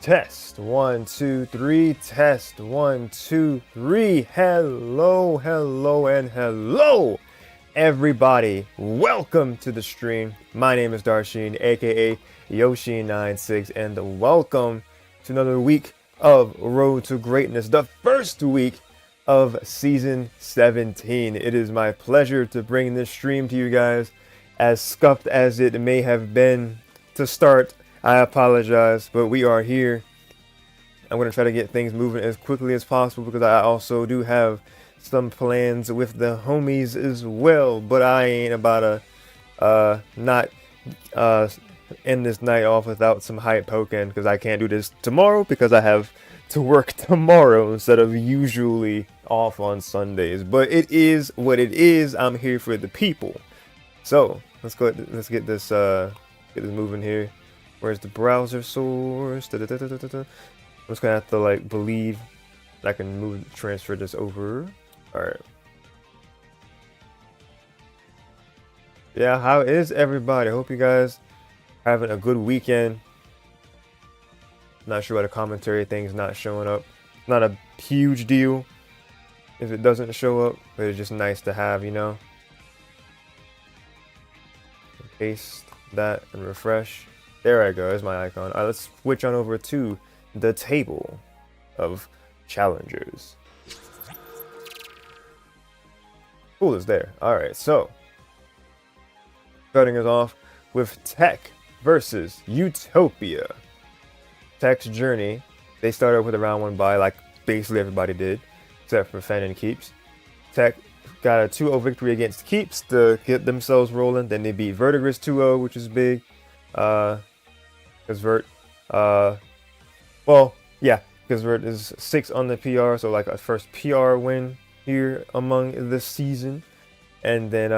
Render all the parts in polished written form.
Test 1 2 3. Test 1 2 3. Hello, hello, and hello, everybody. Welcome to the stream. My name is Darshin, aka Yoshi96, and welcome to another week of Road to Greatness, the first week of Season 17. It is my pleasure to bring this stream to you guys. As scuffed as it may have been to start, I apologize, but we are here. I'm going to try to get things moving as quickly as possible because I also do have some plans with the homies as well, but I ain't about to not end this night off without some hype Pokken, because I can't do this tomorrow because I have to work tomorrow instead of usually off on Sundays. But it is what it is. I'm here for the people. So let's go. Let's get this moving here. Where's the browser source? I'm just gonna have to believe that I can transfer this over. All right. Yeah, how is everybody? I hope you guys having a good weekend. Not sure why the commentary thing's not showing up. Not a huge deal if it doesn't show up, but it's just nice to have, you know. Paste that and refresh. There I go. There's my icon. All right, let's switch on over to the table of challengers. Cool is there. All right, so starting us off with TEC versus Utopia. TEC's journey, they started with a round 1 bye, like basically everybody did, except for Fen and Keeps. TEC got a 2-0 victory against Keeps to get themselves rolling. Then they beat Vertigris 2-0, which is big. Because Vert, because Vert is 6 on the PR, so like a first PR win here among the season. And then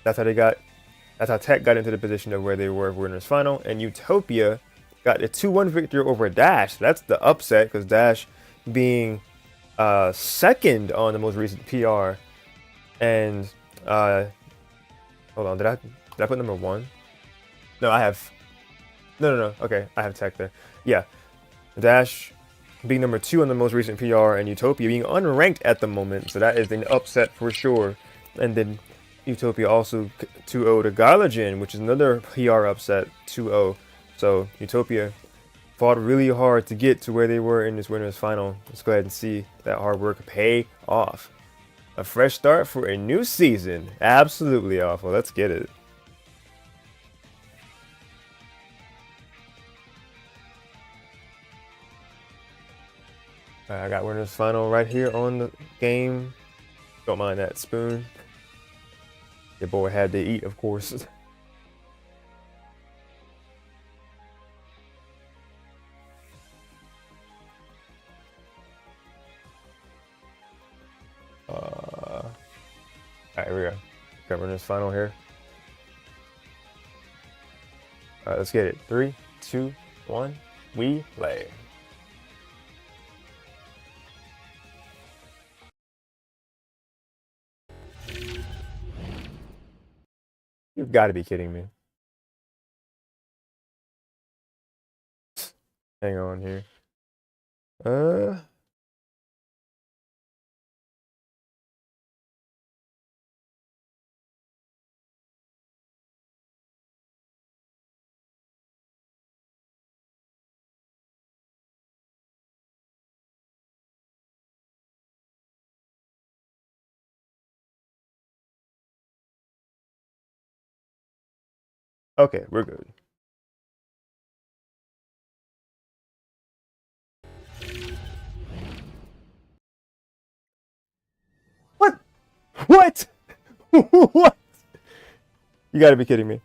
that's how TEC got into the position of where they were winners final. And Utopia got a 2-1 victory over Dash. That's the upset, because Dash being second on the most recent PR. And hold on, did I put number 1? No, I have. No. Okay, I have TEC there. Yeah, Dash being number 2 on the most recent PR, and Utopia being unranked at the moment. So that is an upset for sure. And then Utopia also 2-0 to Gylergin, which is another PR upset, 2-0. So Utopia fought really hard to get to where they were in this winners final. Let's go ahead and see that hard work pay off. A fresh start for a new season. Absolutely awful. Let's get it. I got winners final right here on the game. Don't mind that spoon. Your boy had to eat, of course. Alright, here we go. Got winners final here. Alright, let's get it. 3, 2, 1. We play. You've got to be kidding me. Hang on here. Okay, we're good. What? What? What? You gotta be kidding me.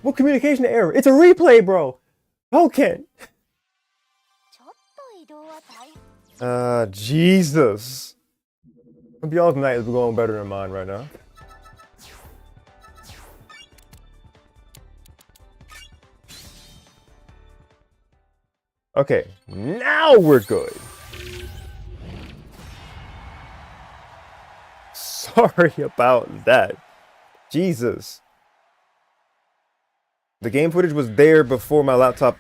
What communication error? It's a replay, bro. Pokken. Jesus. Hope y'all's night is going better than mine right now. Okay, now we're good. Sorry about that. Jesus. The game footage was there before my laptop,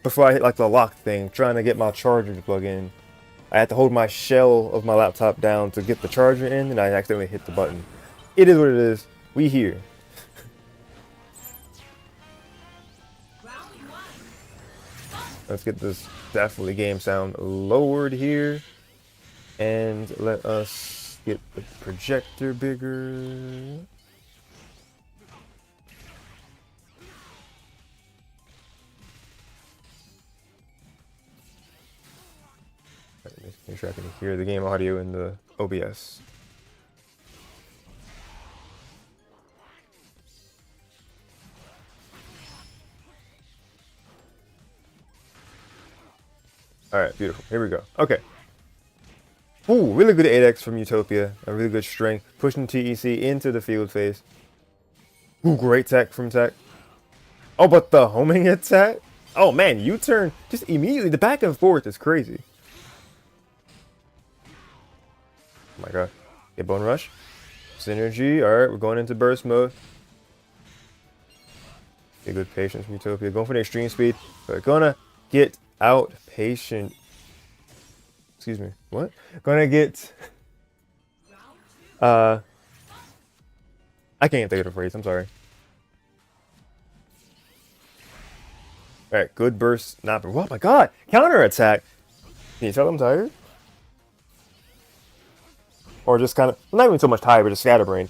before I hit like the lock thing, trying to get my charger to plug in. I had to hold my shell of my laptop down to get the charger in, and I accidentally hit the button. It is what it is. We here. Let's get this definitely game sound lowered here. And let us get the projector bigger. Make sure I can hear the game audio in the OBS. Alright, beautiful. Here we go. Okay. Ooh, really good 8x from Utopia. A really good strength. Pushing TEC into the field phase. Ooh, great tech from tech. Oh, but the homing attack? Oh man, U-turn just immediately. The back and forth is crazy. Oh my god. Get bone rush. Synergy. Alright, we're going into burst mode. Get good patience from Utopia. Going for the extreme speed. We're gonna get out patient. Excuse me. What? Gonna get. I can't think of the phrase. I'm sorry. Alright, good burst. Not. Oh my god! Counter attack! Can you tell I'm tired? Or just kind of. Not even so much tired, but just scatterbrained.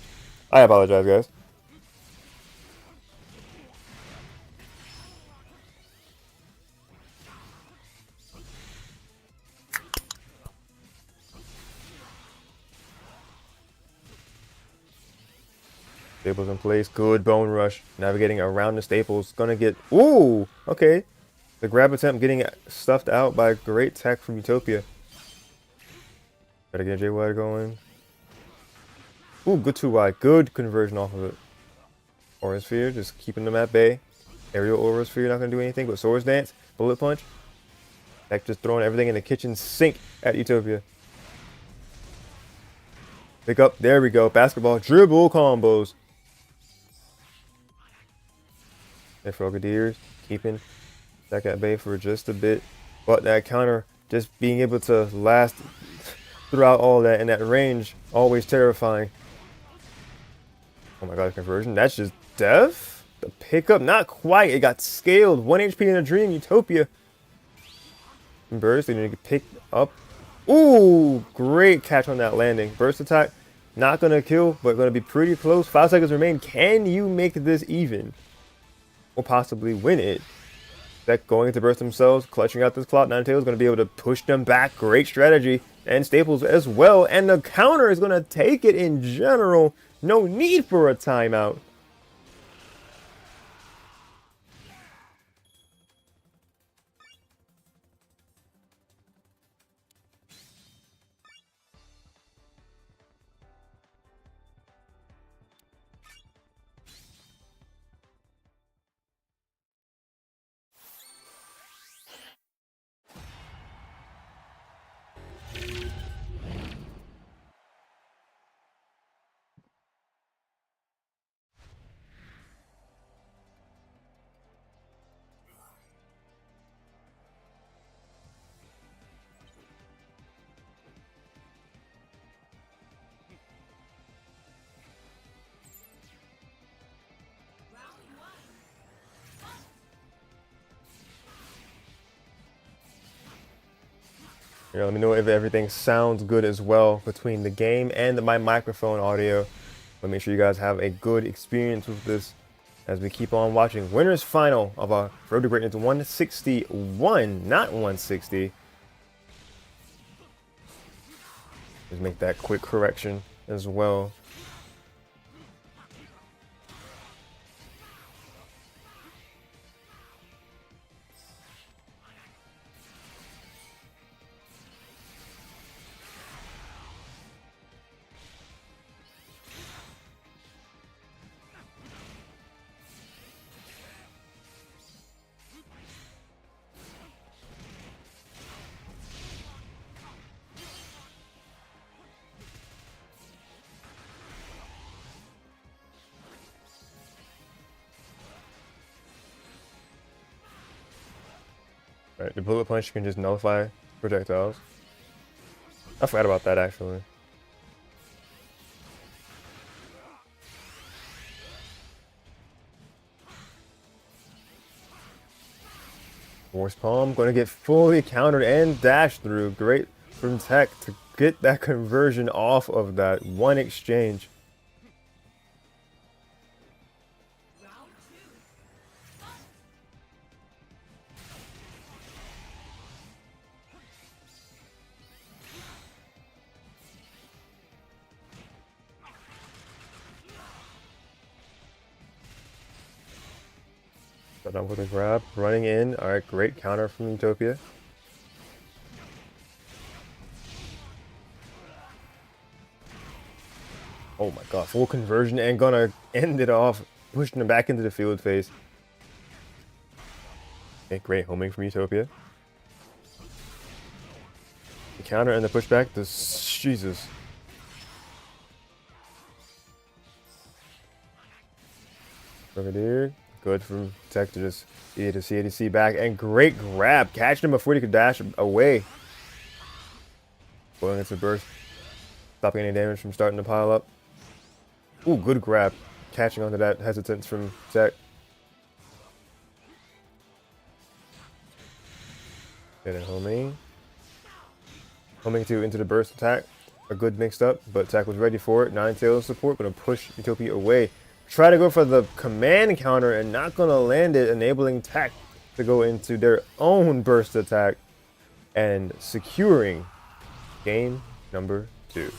I apologize, guys. Staples in place. Good bone rush. Navigating around the staples. Gonna get. Ooh! Okay. The grab attempt getting stuffed out by great tech from Utopia. Gotta get J-Wide going. Ooh, good 2-wide. Good conversion off of it. Aura Sphere, just keeping them at bay. Aerial Aura Sphere, not gonna do anything but Swords Dance. Bullet Punch. Tech just throwing everything in the kitchen sink at Utopia. Pick up. There we go. Basketball dribble combos. And Frogadiers keeping Tech at bay for just a bit. But that counter just being able to last throughout all that in that range, always terrifying. Oh my god, the conversion. That's just death? The pickup, not quite. It got scaled. 1 HP in a dream. Utopia. Burst, they need to get picked up. Ooh, great catch on that landing. Burst attack, not going to kill, but going to be pretty close. 5 seconds remain. Can you make this even? Or possibly win it? That going into burst themselves, clutching out this clock. Ninetales is going to be able to push them back. Great strategy. And Staples as well. And the counter is going to take it in general. No need for a timeout. Here, let me know if everything sounds good as well between the game and my microphone audio. But make sure you guys have a good experience with this as we keep on watching. Winners final of our Road to Greatness 161, not 160. Just make that quick correction as well. Right, the bullet punch can just nullify projectiles. I forgot about that actually. Force Palm gonna get fully countered and dashed through. Great from TEC to get that conversion off of that one exchange. Got up with a grab, running in. Alright, great counter from Utopia. Oh my god, full conversion and gonna end it off, pushing him back into the field phase. Okay, great homing from Utopia. The counter and the pushback, Jesus. Brigadier, good from TEC to just see ADC back, and great grab, catching him before he could dash away. Going into burst, stopping any damage from starting to pile up. Ooh, good grab, catching onto that hesitance from TEC. Getting homing. Homing into the burst attack. A good mixed up, but TEC was ready for it. Ninetales support, gonna push Utopia away. Try to go for the command counter and not gonna land it, enabling TEC to go into their own burst attack and securing game number 2.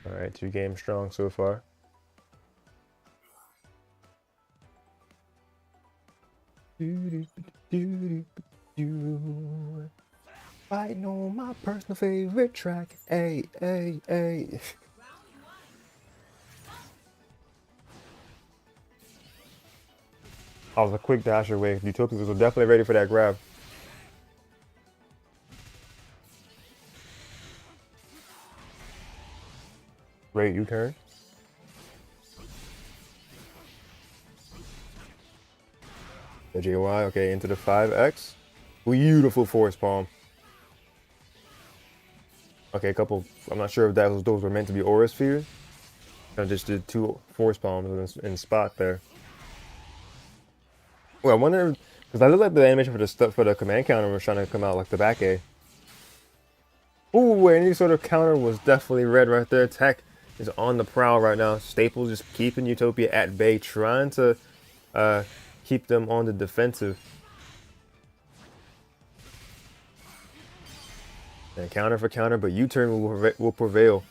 Alright, 2 games strong so far. I know my personal favorite track. Ay, ay, ay. I was a quick dash away. Utopia was definitely ready for that grab. Great U-turn. The JY, okay, into the 5X. Beautiful force palm. Okay, a couple, I'm not sure if those were meant to be aura spheres. I just did 2 force palms in spot there. Well, I wonder, because I look like the animation for the command counter was trying to come out like the back A. Ooh, any sort of counter was definitely red right there. TEC is on the prowl right now. Staples just keeping Utopia at bay, trying to keep them on the defensive. And counter for counter, but U-turn will prevail.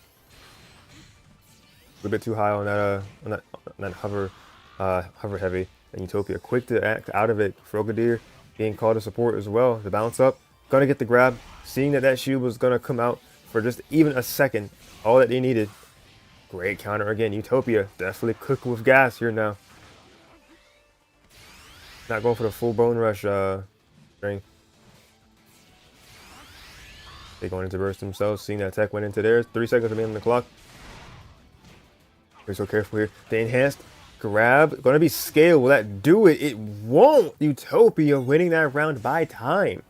A bit too high on that hover heavy, and Utopia quick to act out of it. Frogadier being called to support as well. The bounce up, gonna get the grab. Seeing that shield was gonna come out for just even a second, all that they needed. Great counter again. Utopia definitely cooking with gas here now. Not going for the full bone rush strength. They going into burst themselves, seeing that TEC went into theirs. 3 seconds remaining on the clock. We're so careful here. The enhanced grab, gonna be scale. Will that do it? It won't. Utopia winning that round by time.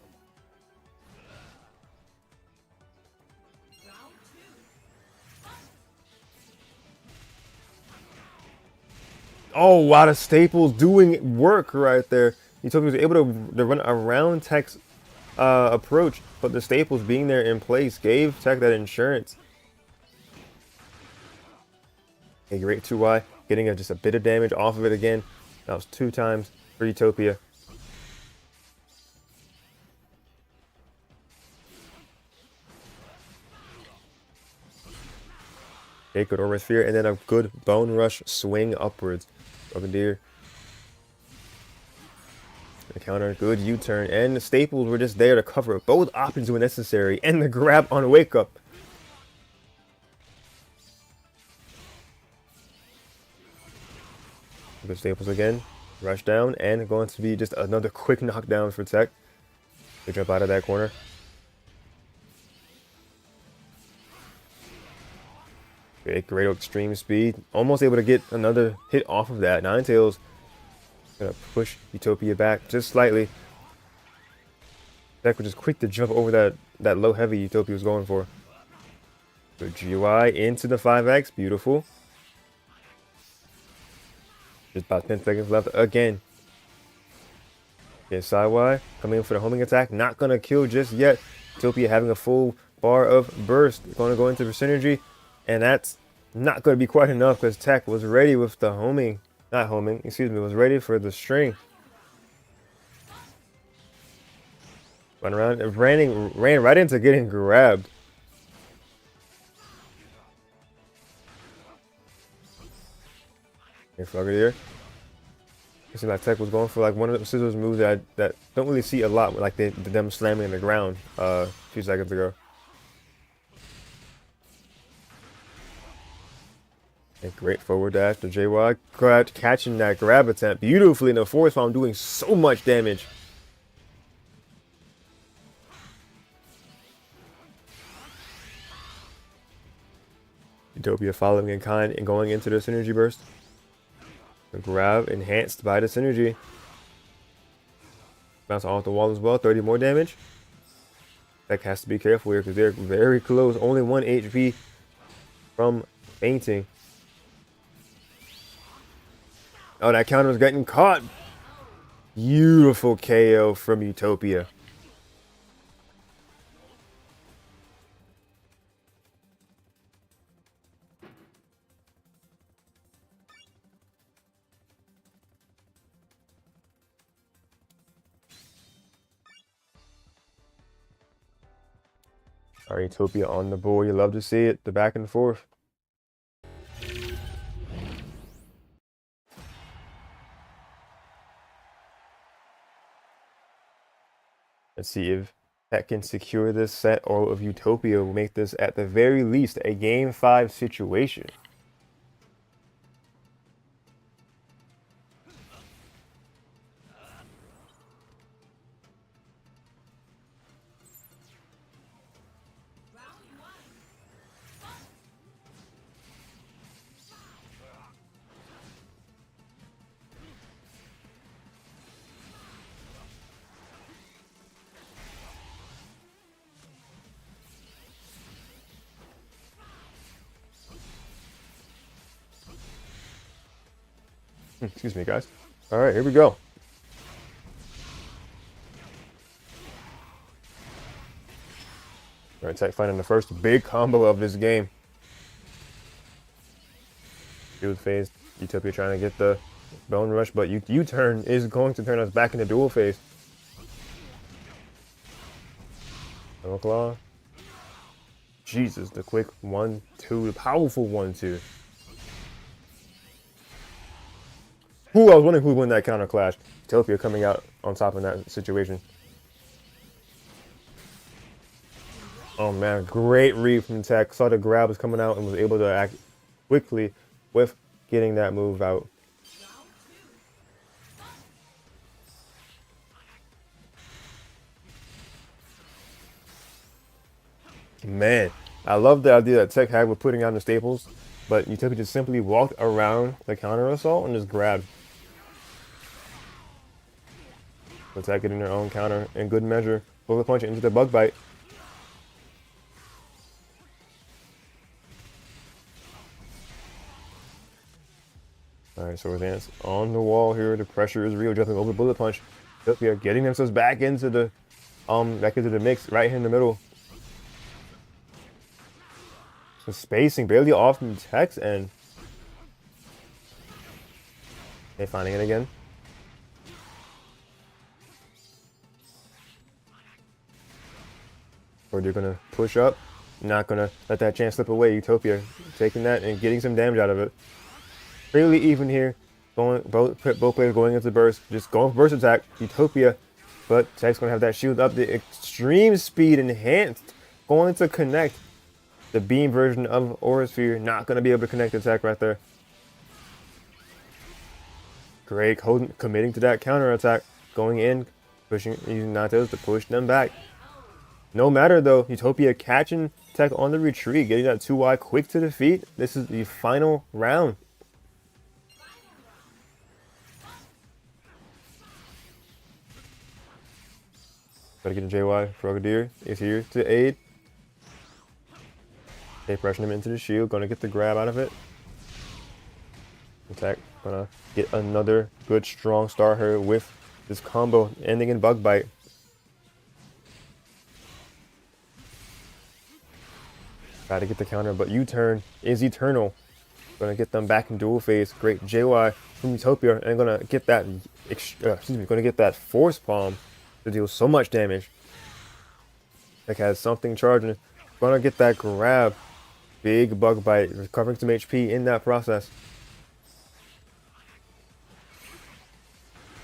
Oh, wow, the staples doing work right there. Utopia was able to run around TEC's approach, but the staples being there in place gave TEC that insurance. A great 2Y, getting just a bit of damage off of it again. That was 2 times for Utopia. A good aura sphere, and then a good bone rush swing upwards. Brigadier. The counter, good U-turn, and the staples were just there to cover both options when necessary, and the grab on wake up. Good staples again, rush down, and going to be just another quick knockdown for TEC. They jump out of that corner. Great extreme speed, almost able to get another hit off of that. Ninetales gonna push Utopia back just slightly. TEC was just quick to jump over that low heavy Utopia was going for. So GY into the 5X, beautiful. Just about 10 seconds left again. Okay, Sidewise coming in for the homing attack. Not gonna kill just yet. Utopia having a full bar of burst. Gonna go into the synergy. And that's not gonna be quite enough because TEC was ready with the homing. Not homing, excuse me, was ready for the string. Went around and ran right into getting grabbed. Here, Frogadier. It seemed like TEC was going for like one of the scissors moves that don't really see a lot, like them slamming in the ground a few seconds ago. A great forward dash to JY, catching that grab attempt beautifully in the force while I'm doing so much damage. Utopia following in kind and going into the synergy burst. The grab enhanced by the synergy. Bounce off the wall as well, 30 more damage. TEC has to be careful here because they're very close. Only 1 HP from fainting. Oh, that counter was getting caught. Beautiful KO from Utopia. All right, Utopia on the board. You love to see it. The back and forth. Let's see if TEC can secure this set, or if Utopia will make this at the very least a Game 5 situation. Excuse me, guys. All right, here we go. All right, TEC finding the first big combo of this game. Field phase. Utopia trying to get the bone rush, but U-turn is going to turn us back into dual phase. Double claw. Jesus, the quick 1-2, the powerful 1-2. Ooh, I was wondering who would win that counter clash. Utopia coming out on top in that situation. Oh man, great read from TEC. Saw the grab was coming out and was able to act quickly with getting that move out. Man, I love the idea that TEC had with putting on the staples, but Utopia just simply walked around the counter assault and just grabbed. But TEC getting their own counter in good measure. Bullet punch into the bug bite. Alright, so Dance on the wall here. The pressure is real, jumping over the bullet punch. Utopia getting themselves back into the mix right here in the middle. So spacing barely off from TEC's end. Okay, finding it again. Or they're gonna push up. Not gonna let that chance slip away. Utopia taking that and getting some damage out of it. Fairly even here. both players going into burst, just going for burst attack. Utopia, but TEC's gonna have that shield up. The extreme speed enhanced, going to connect. The beam version of Aura Sphere not gonna be able to connect the attack right there. Great, committing to that counter attack, going in, pushing, using Natos to push them back. No matter though, Utopia catching TEC on the retreat, getting that 2Y quick to defeat. This is the final round. Gotta get a JY. Frogadier is here to aid. They pressing him into the shield, gonna get the grab out of it. TEC gonna get another good strong start here with this combo ending in Bug Bite. Try to get the counter, but U-turn is eternal. Gonna get them back in dual phase. Great JY from Utopia, and gonna get that gonna get that force palm to deal so much damage. TEC has something charging. Gonna get that grab. Big Bug Bite, recovering some HP in that process.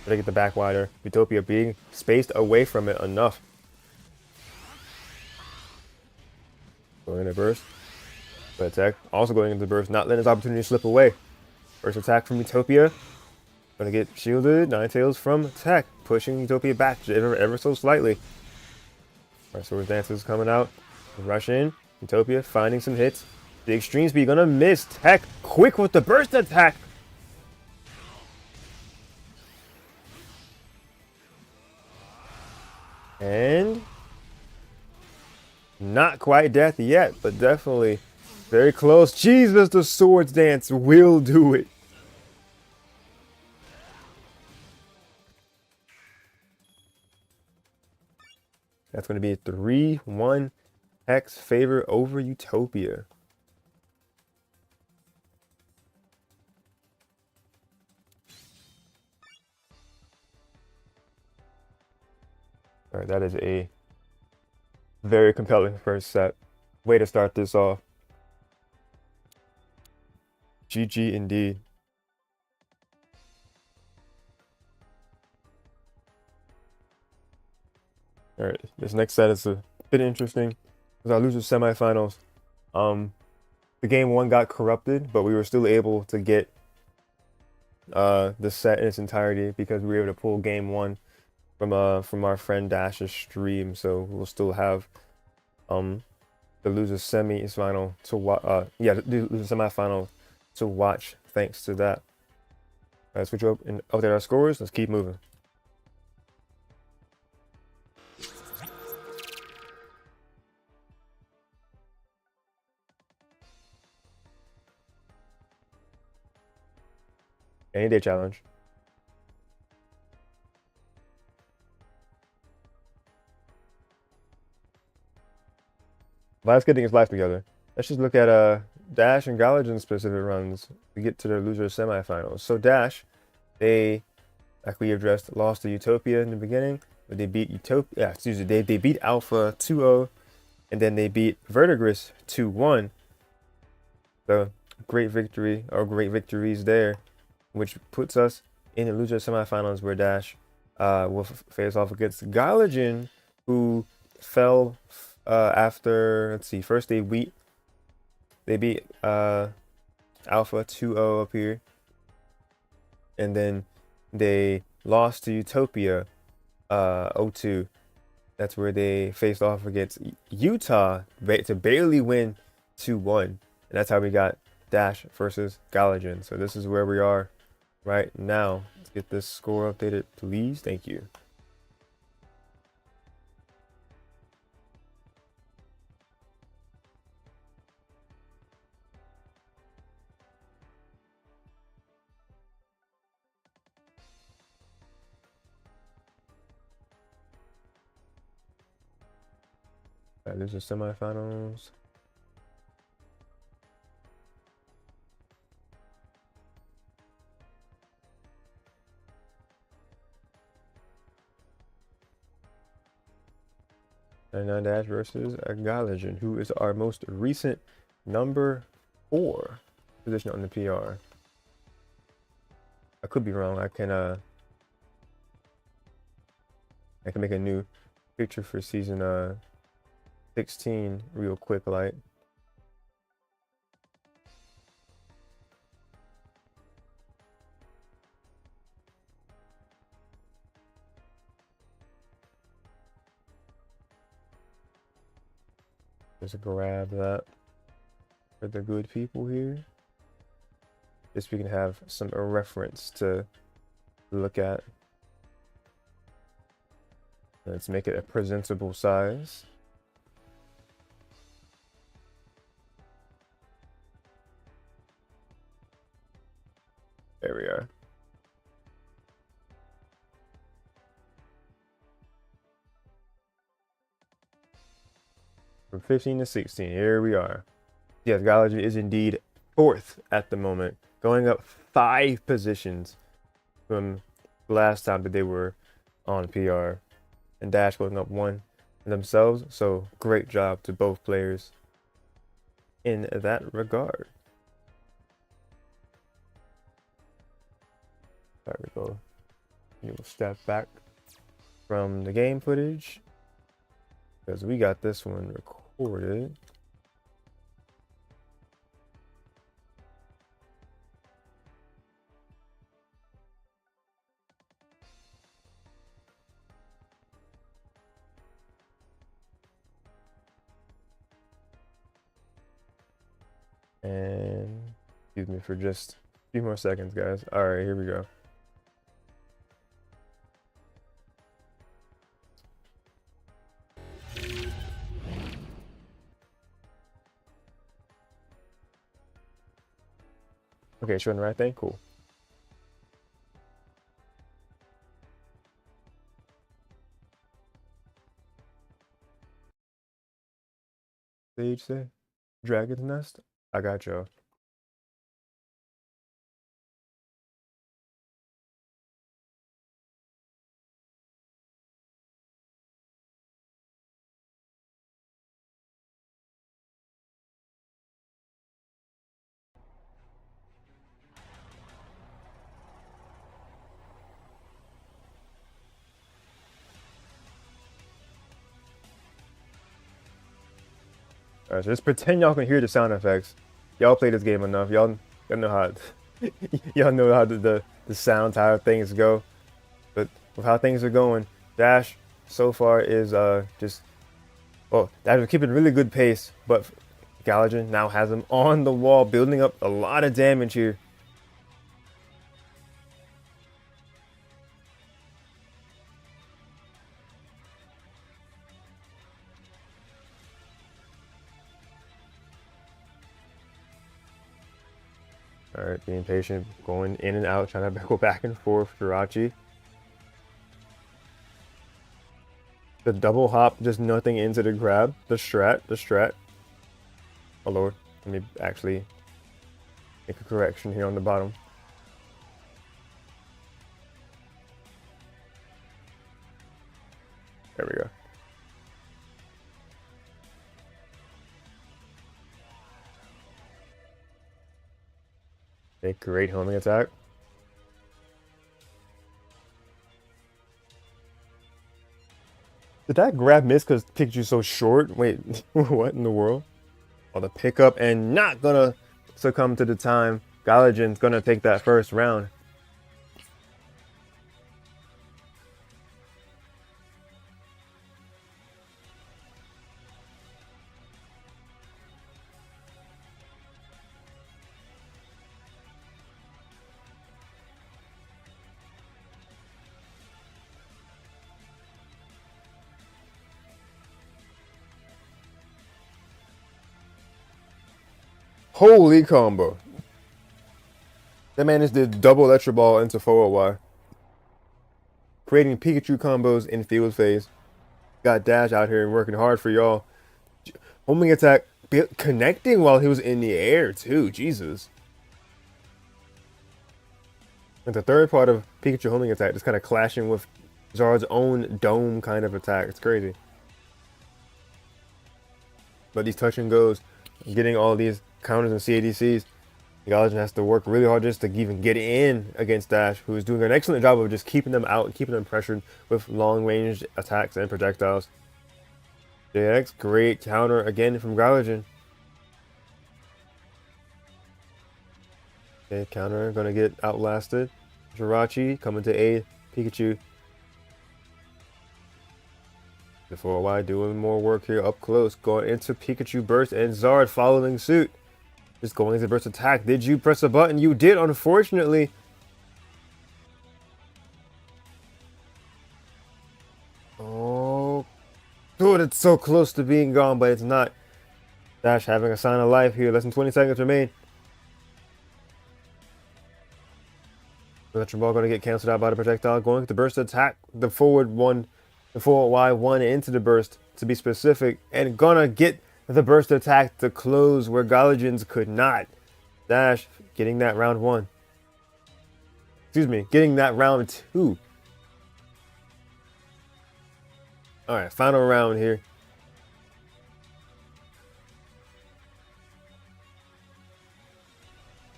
Gotta get the back wider. Utopia being spaced away from it enough. Going into burst. But TEC also going into burst, not letting his opportunity slip away. First attack from Utopia. Gonna get shielded. Ninetales from TEC, pushing Utopia back ever so slightly. Alright, Swords Dance is coming out. Rush in. Utopia finding some hits. The extreme speed gonna miss. TEC quick with the burst attack. And not quite death yet, but definitely very close. Jesus, the Swords Dance will do it. That's going to be a 3-1 TEC's favor over Utopia. All right, that is a very compelling first set. Way to start this off. GG indeed. All right, this next set is a bit interesting because our losers semifinals. The game one got corrupted, but we were still able to get the set in its entirety because we were able to pull game one from our friend Dash's stream. So we'll still have the losers semi-final to watch. The losers semifinal to watch thanks to that. Let's switch up and update our scores. Let's keep moving. Any day challenge. Vlad's getting his life together. Let's just look at Dash and Gylergin specific runs to get to their loser semifinals. So Dash, they, like we addressed, lost to Utopia in the beginning, but they beat Utopia. They beat Alpha 2-0, and then they beat Vertigris 2-1. So great victory, or great victories there, which puts us in the loser semifinals where Dash will face off against Gylergin, who fell after, let's see, first they beat Alpha 2-0 up here, and then they lost to Utopia 0-2. That's where they faced off against Utah to barely win 2-1, and that's how we got Dash versus Gylergin. So this is where we are right now. Let's get this score updated, please. Thank you. All right, these are semifinals. And Dash versus Gylergin, who is our most recent number 4 position on the PR. I could be wrong. I can make a new picture for season 16 real quick, like. Just grab that for the good people here. Just we can have some reference to look at. Let's make it a presentable size. There we are. From 15 to 16, here we are. Yes, Gylergin is indeed 4th at the moment, going up 5 positions from the last time that they were on PR, and Dash going up 1 themselves. So great job to both players in that regard. There we go. You will step back from the game footage because we got this one recorded. And excuse me for just a few more seconds, guys. All right, here we go. Okay, showing the right thing? Cool. Sage say? Dragon's Nest? I got y'all. Alright, so just pretend y'all can hear the sound effects. Y'all play this game enough. Y'all know how y'all know how the sounds, how things go. But with how things are going, Dash so far is just, well, Dash is keeping really good pace, but Gylergin now has him on the wall, building up a lot of damage here. Alright, being patient, going in and out, trying to go back and forth. Jirachi. The double hop, just nothing into the grab. The strat. Oh lord, let me actually make a correction here on the bottom. There we go. A great homing attack. Did that grab miss because Pikachu's so short? Wait, what in the world? Oh, the pickup and not gonna succumb to the time. Gylergin's gonna take that first round. Holy combo. That man just did double Electro Ball into forward Y. Creating Pikachu combos in field phase. Got Dash out here and working hard for y'all. Homing attack connecting while he was in the air too. Jesus. And the third part of Pikachu homing attack just kind of clashing with Zard's own dome kind of attack. It's crazy. But these touch and goes, getting all these counters and CADCs, Gylergin has to work really hard just to even get in against Dash, who is doing an excellent job of just keeping them out and keeping them pressured with long-range attacks and projectiles. JX, great counter again from Gylergin. Okay, counter, gonna get outlasted. Jirachi coming to aid Pikachu. The 4Y doing more work here up close, going into Pikachu Burst and Zard following suit. Just going into burst attack. Did you press a button? You did, unfortunately. Oh, dude, it's so close to being gone, but it's not. Dash having a sign of life here. Less than 20 seconds remain. Electro Ball going to get canceled out by the projectile. Going to burst attack. The forward Y1 into the burst, to be specific, and gonna get the burst attack to close where Gylergin's could not. Dash getting that round 1. Excuse me, getting that round 2. Alright, final round here.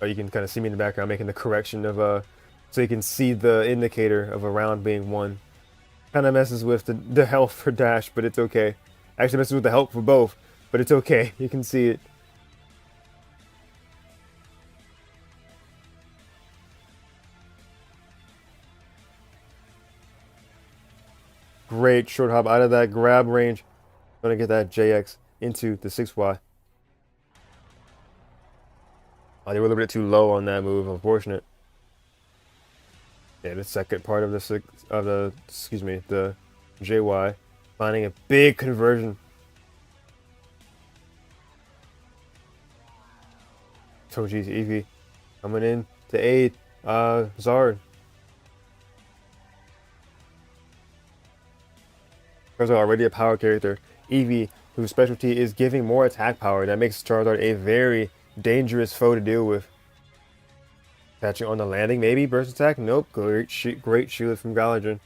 Oh, you can kind of see me in the background making the correction of so you can see the indicator of a round being won. Kind of messes with the health for Dash, but it's okay. Actually messes with the health for both, but it's okay. You can see it. Great short hop out of that grab range. Gonna get that JX into the 6Y. Oh, they were a little bit too low on that move, unfortunate. Yeah, the second part of the JY, finding a big conversion. Toji's Eevee coming in to aid Zard. Charizard already a power character. Eevee, whose specialty is giving more attack power, that makes Charizard a very dangerous foe to deal with. Catching on the landing, maybe burst attack. Nope. Great shield from Gylergin.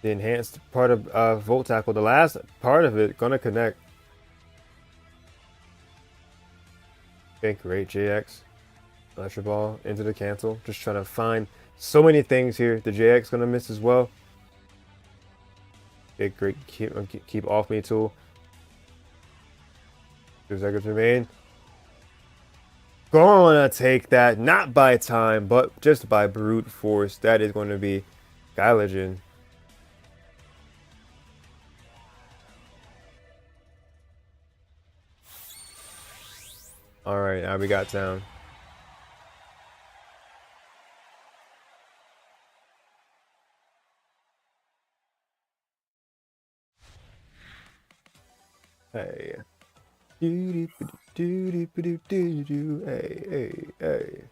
The enhanced part of Volt Tackle, the last part of it, gonna connect. Okay, great JX. Electro Ball into the cancel. Just trying to find so many things here. The JX gonna miss as well. Okay, great. Keep off me tool. 2 seconds remain. Gonna take that, not by time, but just by brute force. That is going to be Gylergin. Alright, now we got down. Hey. Hey, hey, hey.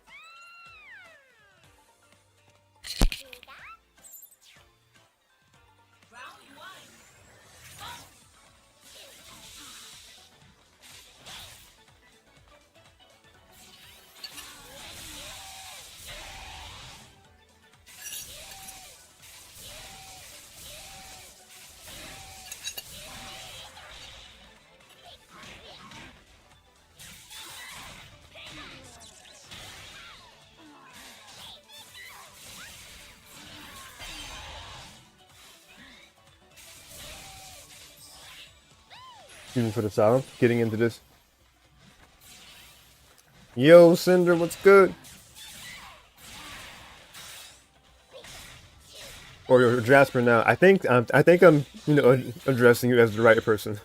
Excuse me for the sound. Getting into this. Yo, Cinder, what's good? Or Jasper now. I think I'm addressing you as the right person.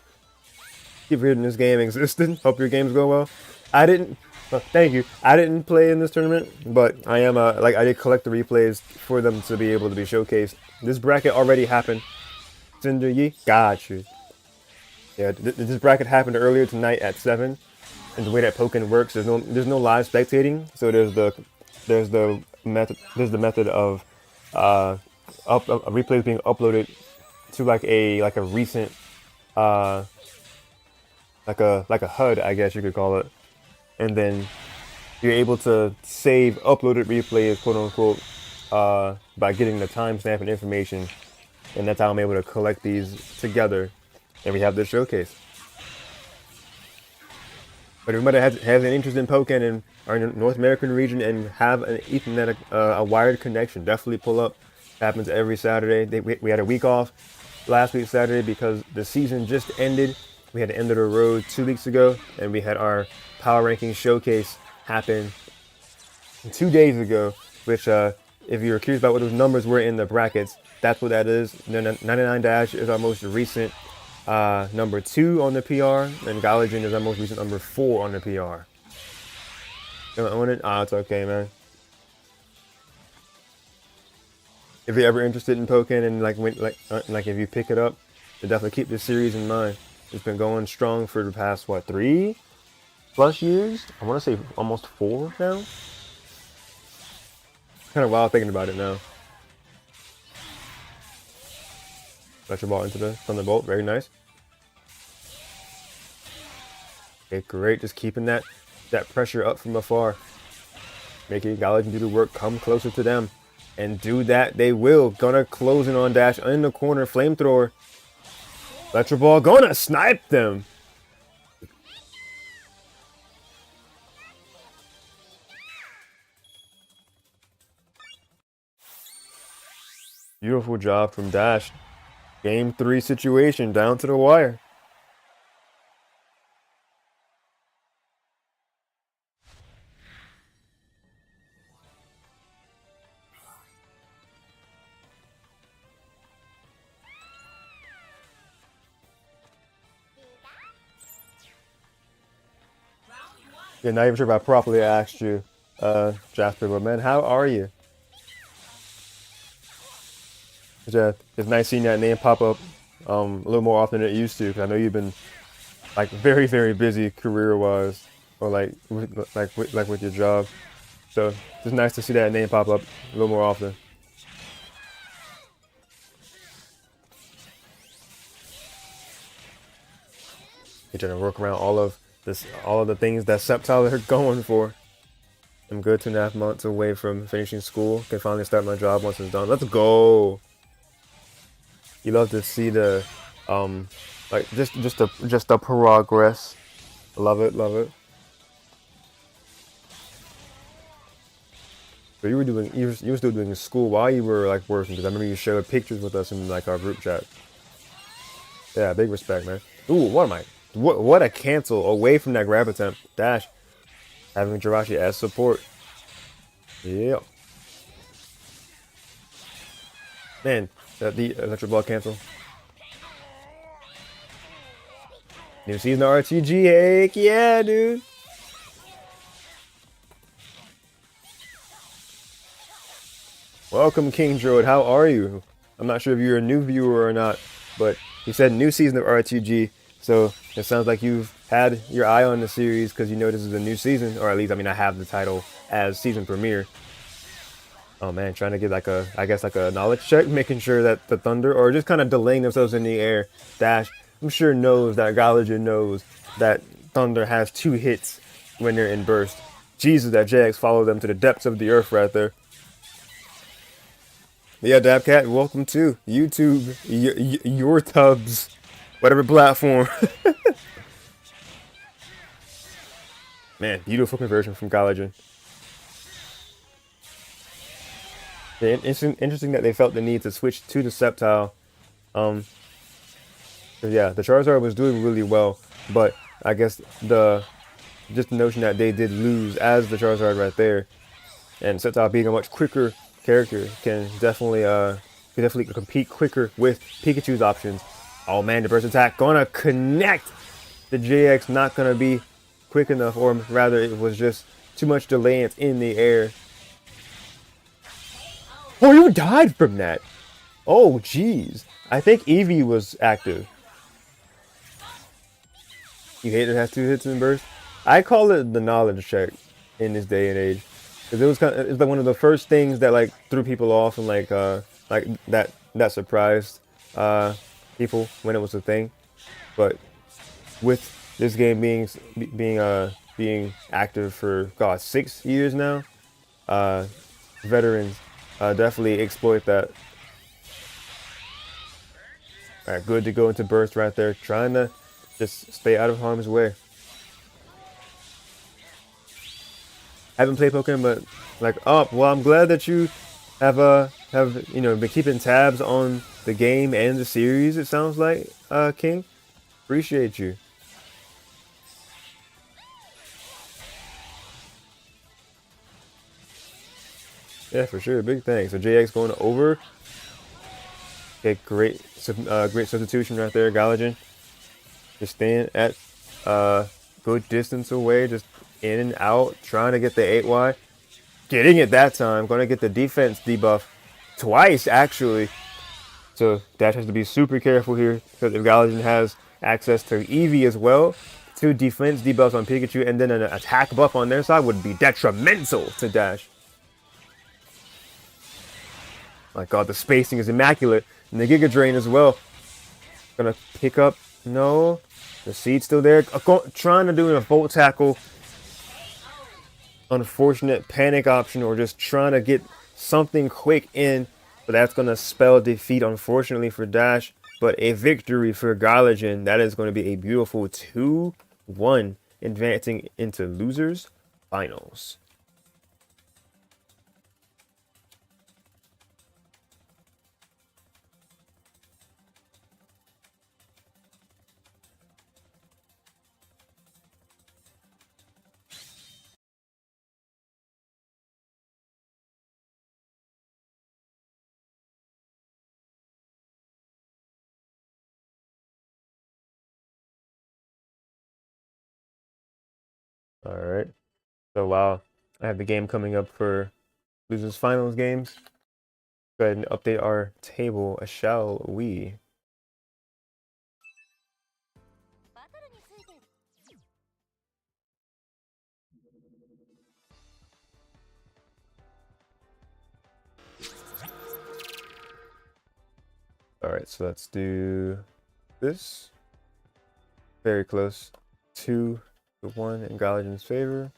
Keep reading this game existed. Hope your games go well. I didn't. Thank you. I didn't play in this tournament, but I am I did collect the replays for them to be able to be showcased. This bracket already happened. Cinder Yi, got you. Yeah, this bracket happened earlier tonight at 7, and the way that Pokken works, there's no live spectating, so there's the method of replays being uploaded to like a recent like a HUD, I guess you could call it, and then you're able to save uploaded replays, quote unquote, by getting the timestamp and information, and that's how I'm able to collect these together. And we have this showcase. But everybody has an interest in Pokken and our North American region and have an Ethernet, a wired connection, definitely pull up. It happens every Saturday. We had a week off last week Saturday because the season just ended. We had the end of the road 2 weeks ago, and we had our power ranking showcase happen 2 days ago, which if you're curious about what those numbers were in the brackets, that's what that is. 99 Dash is our most recent number 2 on the PR, and Gylergin is our most recent number 4 on the PR. You don't own it? Ah, it's okay, man. If you're ever interested in Pokken and like if you pick it up, then definitely keep this series in mind. It's been going strong for the past what 3+ years? I want to say almost 4 now. Kind of wild thinking about it now. Let your ball into the Thunderbolt. Very nice. Okay, great. Just keeping that pressure up from afar. Making Gylergin do the work. Come closer to them. And do that. They will. Gonna close in on Dash in the corner. Flamethrower. Let your ball. Gonna snipe them. Beautiful job from Dash. Game 3 situation down to the wire. Yeah, not even sure if I properly asked you, Jasper, but man, how are you? It's nice seeing that name pop up a little more often than it used to, because I know you've been like very, very busy career-wise, or like with your job. So it's nice to see that name pop up a little more often. You're trying to work around all of the things that Septile are going for. I'm good 2.5 months away from finishing school. Can finally start my job once it's done. Let's go. You love to see the like just the progress. Love it, love it. So you were still doing school while you were like working, because I remember you shared pictures with us in like our group chat. Yeah, big respect, man. Ooh, what a cancel away from that grab attempt. Dash. Having Jirachi as support. Yeah. Man, the electric ball cancel. New season of RTG, heck yeah, dude. Welcome, King Droid. How are you? I'm not sure if you're a new viewer or not, but he said new season of RTG, so it sounds like you've had your eye on the series because you know this is a new season, or at least, I mean, I have the title as season premiere. Oh man, trying to get like I guess like a knowledge check, making sure that the Thunder, or just kind of delaying themselves in the air. Dash, I'm sure knows that Gylergin knows that Thunder has 2 hits when they're in burst. Jesus, that JX followed them to the depths of the earth right there. Yeah, Dabcat, welcome to YouTube, your tubs, whatever platform. Man, beautiful conversion from Gylergin. Interesting that they felt the need to switch to the Septile. Yeah, the Charizard was doing really well, but I guess just the notion that they did lose as the Charizard right there, and Septile being a much quicker character can definitely compete quicker with Pikachu's options. Oh man, the burst attack gonna connect. The JX not gonna be quick enough, or rather it was just too much delay. It's in the air. Oh, you died from that. Oh, jeez. I think Eevee was active. You hate it has 2 hits in burst? I call it the knowledge check in this day and age. Because it's like one of the first things that like threw people off, and like that surprised people when it was a thing. But with this game being active for 6 years now, veterans definitely exploit that. All right, good to go into burst right there, trying to just stay out of harm's way. haven't played Pokemon, but like, oh, well, I'm glad that you have you know been keeping tabs on the game and the series. It sounds like, King. Appreciate you. Yeah, for sure. Big thanks. So JX going over. Okay, great substitution right there, Gylergin. Just staying at good distance away, just in and out, trying to get the 8Y. Getting it that time. Going to get the defense debuff twice, actually. So Dash has to be super careful here, because if Gylergin has access to Eevee as well, 2 defense debuffs on Pikachu and then an attack buff on their side would be detrimental to Dash. My god, the spacing is immaculate. And the Giga Drain as well. Gonna pick up. No. The seed's still there. Trying to do a Volt Tackle. Unfortunate panic option, or just trying to get something quick in. But that's gonna spell defeat, unfortunately, for Dash. But a victory for Gylergin. That is going to be a beautiful 2-1, advancing into losers finals. All right. So while I have the game coming up for losers finals games, go ahead and update our table, shall we? All right, so let's do this. Very close. 2-1 in Gylergin's favor.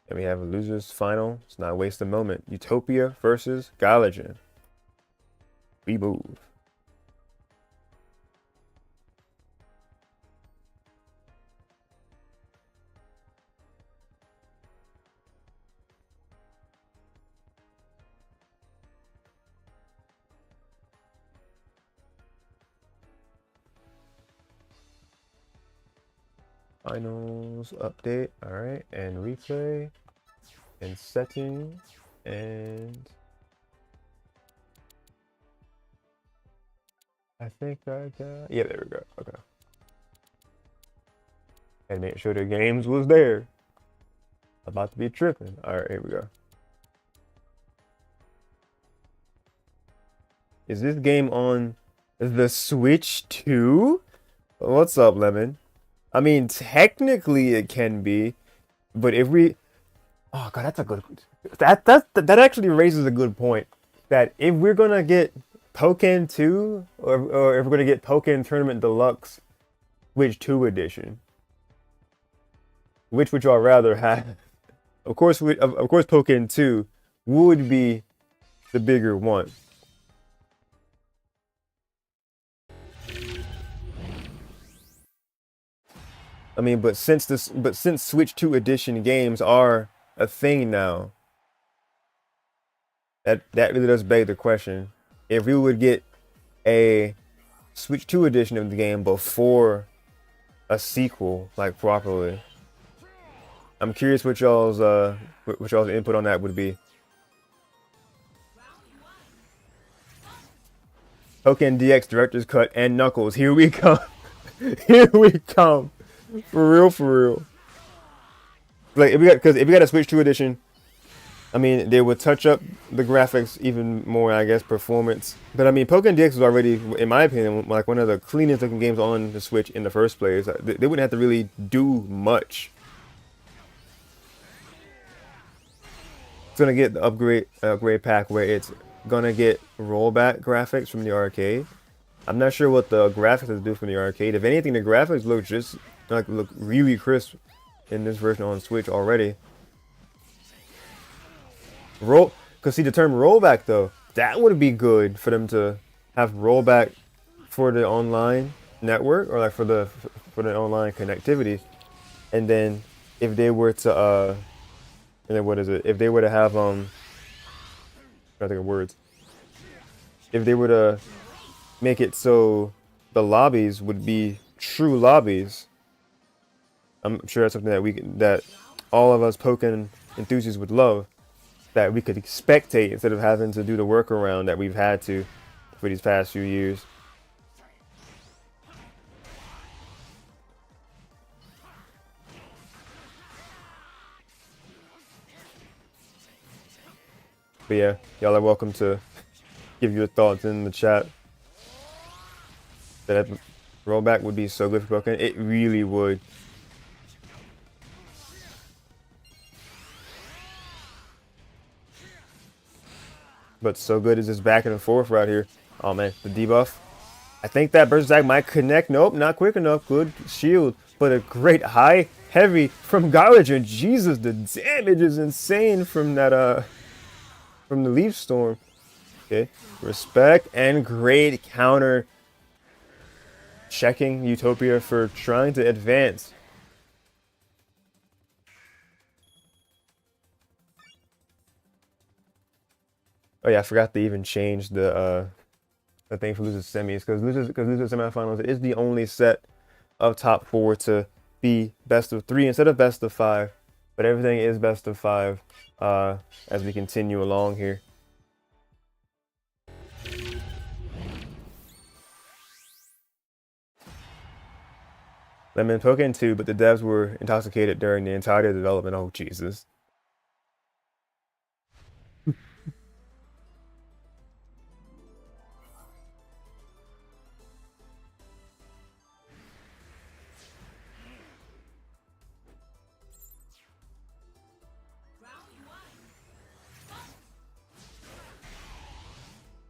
And we have a losers final. Let's not waste a moment. Utopia versus Gylergin. We move. Finals update. All right, and replay and setting and I think I got, yeah, there we go. Okay. And make sure the games was there. About to be tripping. All right, here we go. Is this game on the Switch too? What's up, Lemon? I mean, technically it can be, but if we, oh god, that's a good, that actually raises a good point. That if we're gonna get Pokken 2, or if we're gonna get Pokken Tournament Deluxe, which 2 edition? Which would y'all rather have? Of course, of course, Pokken 2 would be the bigger one. I mean, but since Switch 2 edition games are a thing now, that really does beg the question. If we would get a Switch 2 edition of the game before a sequel, like properly, I'm curious what y'all's input on that would be. Pokken DX Director's Cut and Knuckles. Here we come. Here we come. For real, for real. Like if we got a Switch 2 edition, I mean they would touch up the graphics even more, I guess, performance. But I mean Pokken DX was already, in my opinion, like one of the cleanest looking games on the Switch in the first place. They wouldn't have to really do much. It's gonna get the upgrade pack where it's gonna get rollback graphics from the arcade. I'm not sure what the graphics will do from the arcade. If anything, the graphics look really crisp in this version on Switch already. Cause see the term rollback though, that would be good for them to have rollback for the online network, or like for the online connectivity. And then if they were to And then what is it? If they were to have I think of words. If they were to make it so the lobbies would be true lobbies, I'm sure that's something that all of us Pokken enthusiasts would love. That we could spectate instead of having to do the workaround that we've had to for these past few years. But yeah, y'all are welcome to give your thoughts in the chat. That rollback would be so good for Pokken. It really would. But so good is this back and forth right here. Oh man, the debuff. I think that burst attack might connect. Nope, not quick enough. Good shield, but a great high heavy from Gylergin. Jesus, the damage is insane from that from the Leaf Storm. Okay, respect and great counter. Checking Utopia for trying to advance. Oh yeah, I forgot to even change the thing for losers semis because losers semifinals is the only set of top 4 to be best of 3 instead of best of 5. But everything is best of 5 as we continue along here. Lemon Pokken 2, but the devs were intoxicated during the entire development. Oh Jesus.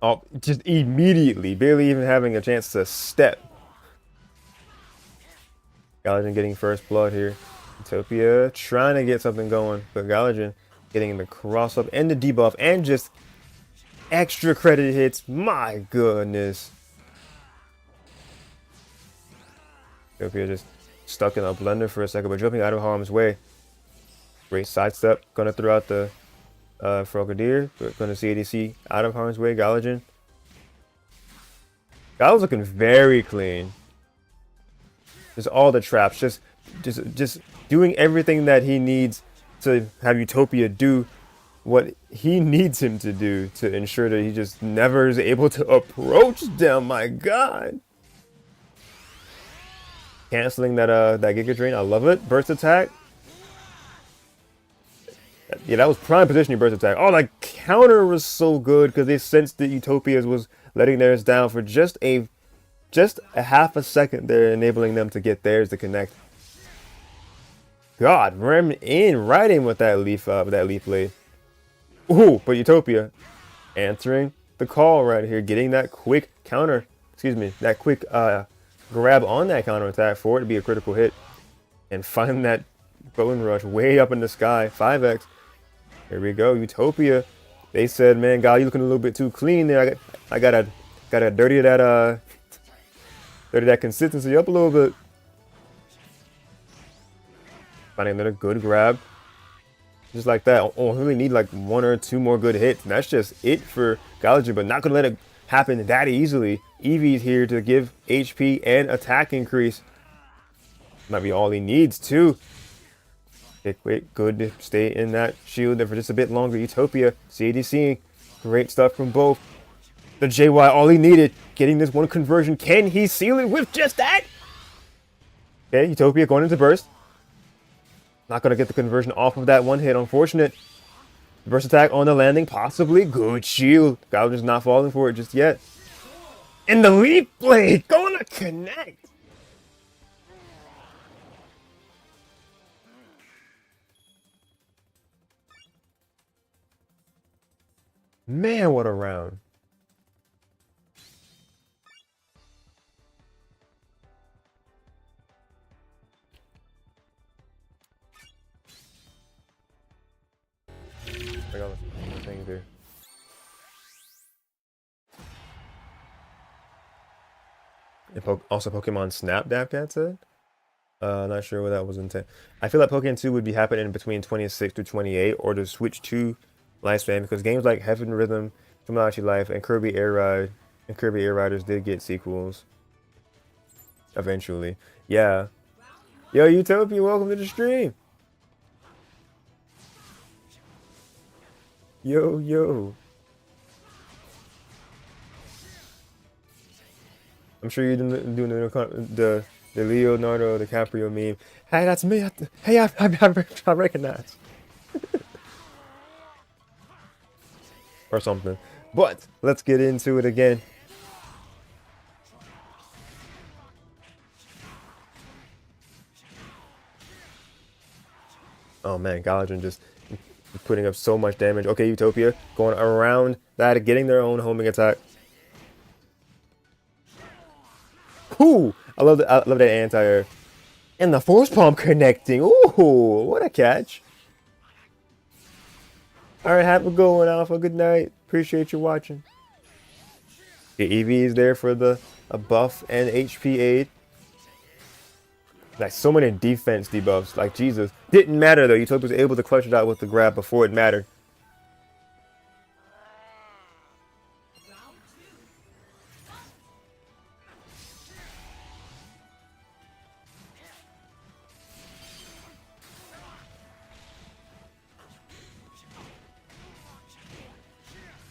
Oh, just immediately, barely even having a chance to step. Gylergin getting first blood here. Utopia trying to get something going, but Gylergin getting the cross up and the debuff and just extra credit hits. My goodness. Utopia just stuck in a blender for a second, but jumping out of harm's way. Great sidestep. Gonna throw out the Frogadier. We're gonna see ADC out of harm's way. Gylergin. Gyler's looking very clean. Just all the traps. Just doing everything that he needs to have Utopia do what he needs him to do to ensure that he just never is able to approach them. My God. Canceling that Giga Drain. I love it. Burst attack. Yeah, that was prime positioning burst attack. Oh, that counter was so good because they sensed that Utopia's was letting theirs down for just a half a second there, enabling them to get theirs to connect. God, ram in right in with that leaf blade. Ooh, but Utopia answering the call right here, getting that quick counter. Excuse me, that quick grab on that counter attack for it to be a critical hit, and finding that bone rush way up in the sky. 5x. Here we go, Utopia. They said, man, God, you looking a little bit too clean there. I gotta dirty that consistency up a little bit. Finding another good grab. Just like that. Oh, we really need like 1 or 2 more good hits. And that's just it for Gylergin, but not gonna let it happen that easily. Eevee's here to give HP and attack increase. Might be all he needs too. Wait, good to stay in that shield there for just a bit longer. Utopia, CADC, great stuff from both. The JY, all he needed, getting this one conversion. Can he seal it with just that? Okay, Utopia going into burst. Not going to get the conversion off of that one hit, unfortunate. Burst attack on the landing, possibly. Good shield. Gylergin's not falling for it just yet. And the leaf blade going to connect. Man, what a round. I got the things here. And also Pokemon Snap, Dapcat said. Not sure what that was intent. I feel like Pokken 2 would be happening between 26 to 28, or to switch to lifespan, because games like Heaven Rhythm, Tomodachi Life, and Kirby Air Ride and Kirby Air Riders did get sequels eventually. Yeah. Yo, Utopia, welcome to the stream. Yo, yo. I'm sure you're doing the Leonardo DiCaprio meme. Hey, that's me. Hey, I recognize. Or something. But let's get into it again. Oh man, Gylergin just putting up so much damage. Okay, Utopia going around that, getting their own homing attack. Ooh, I love that anti-air. And the force palm connecting. Ooh, what a catch. Alright, have a good one, Alpha. Good night. Appreciate you watching. The EV is there for the buff and HP aid. Like, so many defense debuffs. Like, Jesus. Didn't matter, though. Utopia was able to clutch it out with the grab before it mattered.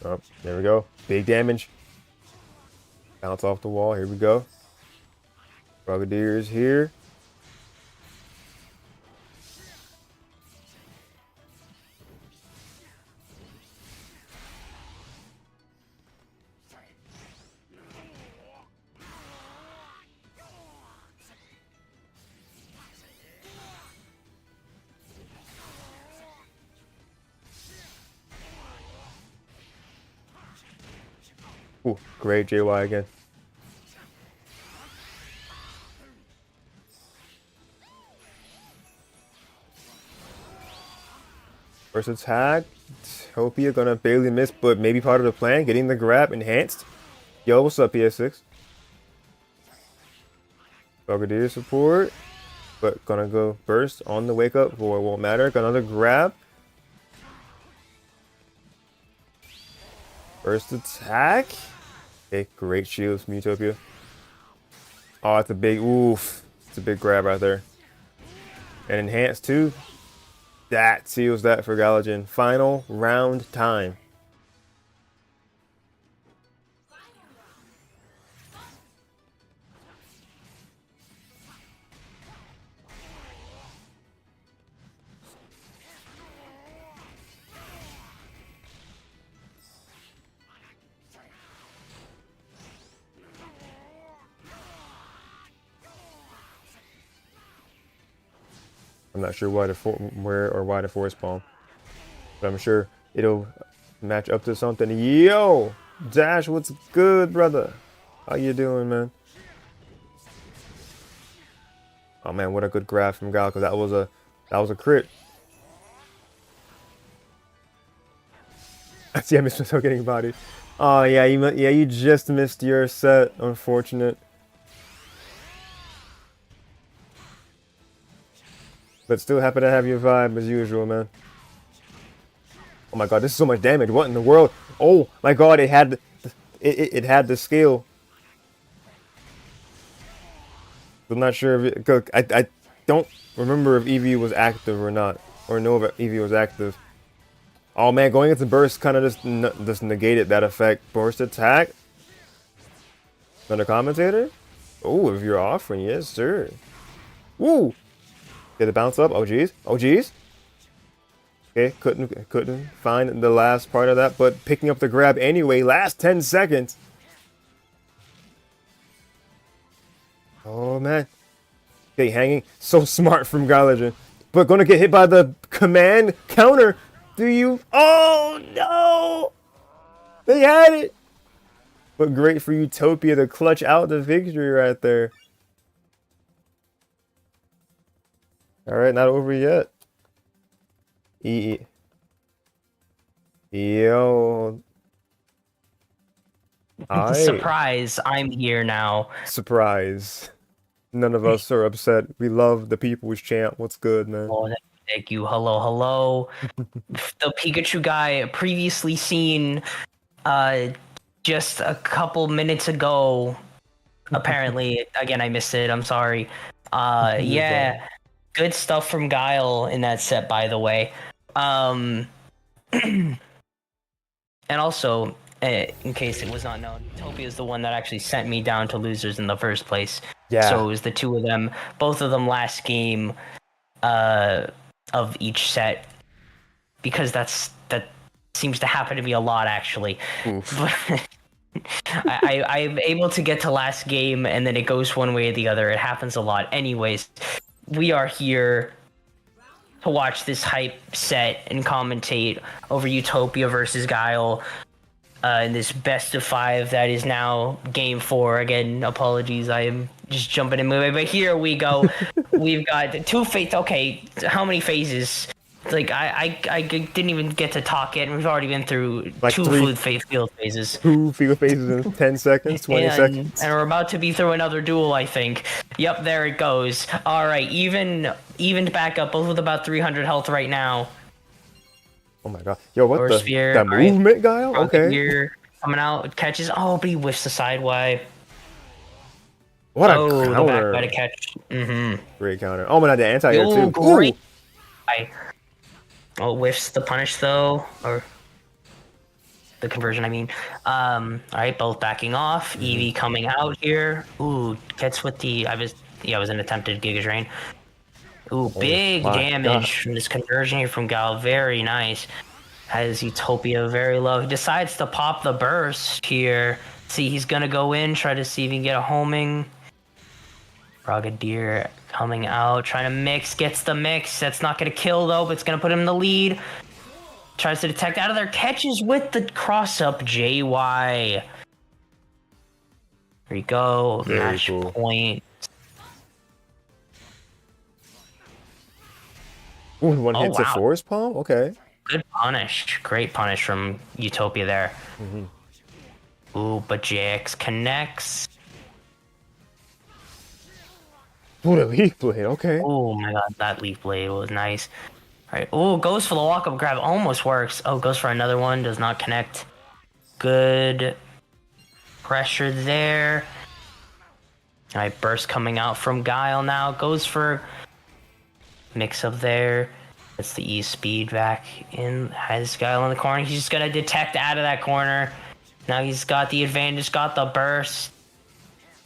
Oh, there we go. Big damage. Bounce off the wall. Here we go. Brigadiers here. Ooh, great JY again. First attack. Utopia gonna barely miss, but maybe part of the plan. Getting the grab enhanced. Yo, what's up, PS6? Brigadier support. But gonna go burst on the wake up, or it won't matter. Got another grab. First attack. Okay, great shields from Utopia. Oh, it's a big oof. It's a big grab right there. And enhanced too. That seals that for Gylergin. Final round time. I'm not sure why why the force palm, but I'm sure it'll match up to something. Yo, Dash, what's good, brother? How you doing, man? Oh man, what a good grab from Gal, because that was a crit. I see, I missed myself getting bodied. Oh yeah, you just missed your set. Unfortunate. But still happy to have your vibe as usual, man. Oh my god, this is so much damage. What in the world? Oh my god, it had the skill. I'm not sure if I don't remember if EV was active or not, or know if EV was active. Oh man, going into burst kind of just negated that effect. Burst attack. Another commentator. Oh, if you're offering, yes sir. Woo! Get the bounce up. Oh geez. Oh geez. Okay, couldn't find the last part of that, but picking up the grab anyway. Last 10 seconds. Oh man. Okay, hanging. So smart from Gylergin. But gonna get hit by the command counter. Do you? Oh no! They had it. But great for Utopia to clutch out the victory right there. Alright, not over yet. Yo. Surprise, I'm here now. Surprise. None of us are upset. We love the people's champ. What's good, man? Oh, thank you. Hello, hello. The Pikachu guy previously seen uh just a couple minutes ago. Apparently, again, I missed it. I'm sorry. You're fine. Yeah, good stuff from Guile in that set, by the way. Um, and also, in case it was not known, Utopia is the one that actually sent me down to losers in the first place. So Yeah. it was the two of them, both of them last game, uh, of each set, because that seems to happen to me a lot, actually. Oof. But I'm able to get to last game, and then it goes one way or the other. It happens a lot. Anyways, we are here to watch this hype set and commentate over Utopia versus Guile in this best of 5 that is now game 4. Again, apologies, I am just jumping and moving, but here we go. We've got 2 phases. Okay, how many phases? Like, I didn't even get to talk yet, and we've already been through Like 2 three, field phases. 2 field phases in 10 seconds, 20 And seconds. we're about to be through another duel, I think. Yep, there it goes. All right, evened back up, both with about 300 health right now. Oh my god. Yo, what Or the? spear. That All right, movement, Guile? rocket Okay. gear coming out, catches. Oh, but he whiffs the sideway. What a Oh, the back by counter. to catch. Mm-hmm. Great counter. Oh, man, the anti-air Oh, too. great. Ooh. Oh, whiffs the punish though, or the conversion, I mean. All right, both backing off. Eevee coming out here. Ooh, gets with the. I was an attempted Giga Drain. Ooh, Oh big my god. damage from this conversion here from Gal. Very nice. Has Utopia very low. He decides to pop the burst here. See, he's gonna go in, try to see if he can get a homing. Brigadier coming out, trying to mix, gets the mix. That's not gonna kill though, but it's gonna put him in the lead. Tries to detect out of there, catches with the cross up JY. There you go, Very match cool. point. Ooh, one Oh hit to wow, force palm? Okay. good punish. Great punish from Utopia there. Ooh, but JX connects. Ooh, the leaf blade. Okay. Oh my god, that leaf blade was nice. Alright, oh, goes for the walk-up grab, almost works. Oh, goes for another one, does not connect. Good pressure there. Alright, burst coming out from Guile now. Goes for mix up there. It's the E speed back in. Has Guile in the corner. He's just gonna detect out of that corner. Now he's got the advantage, got the burst.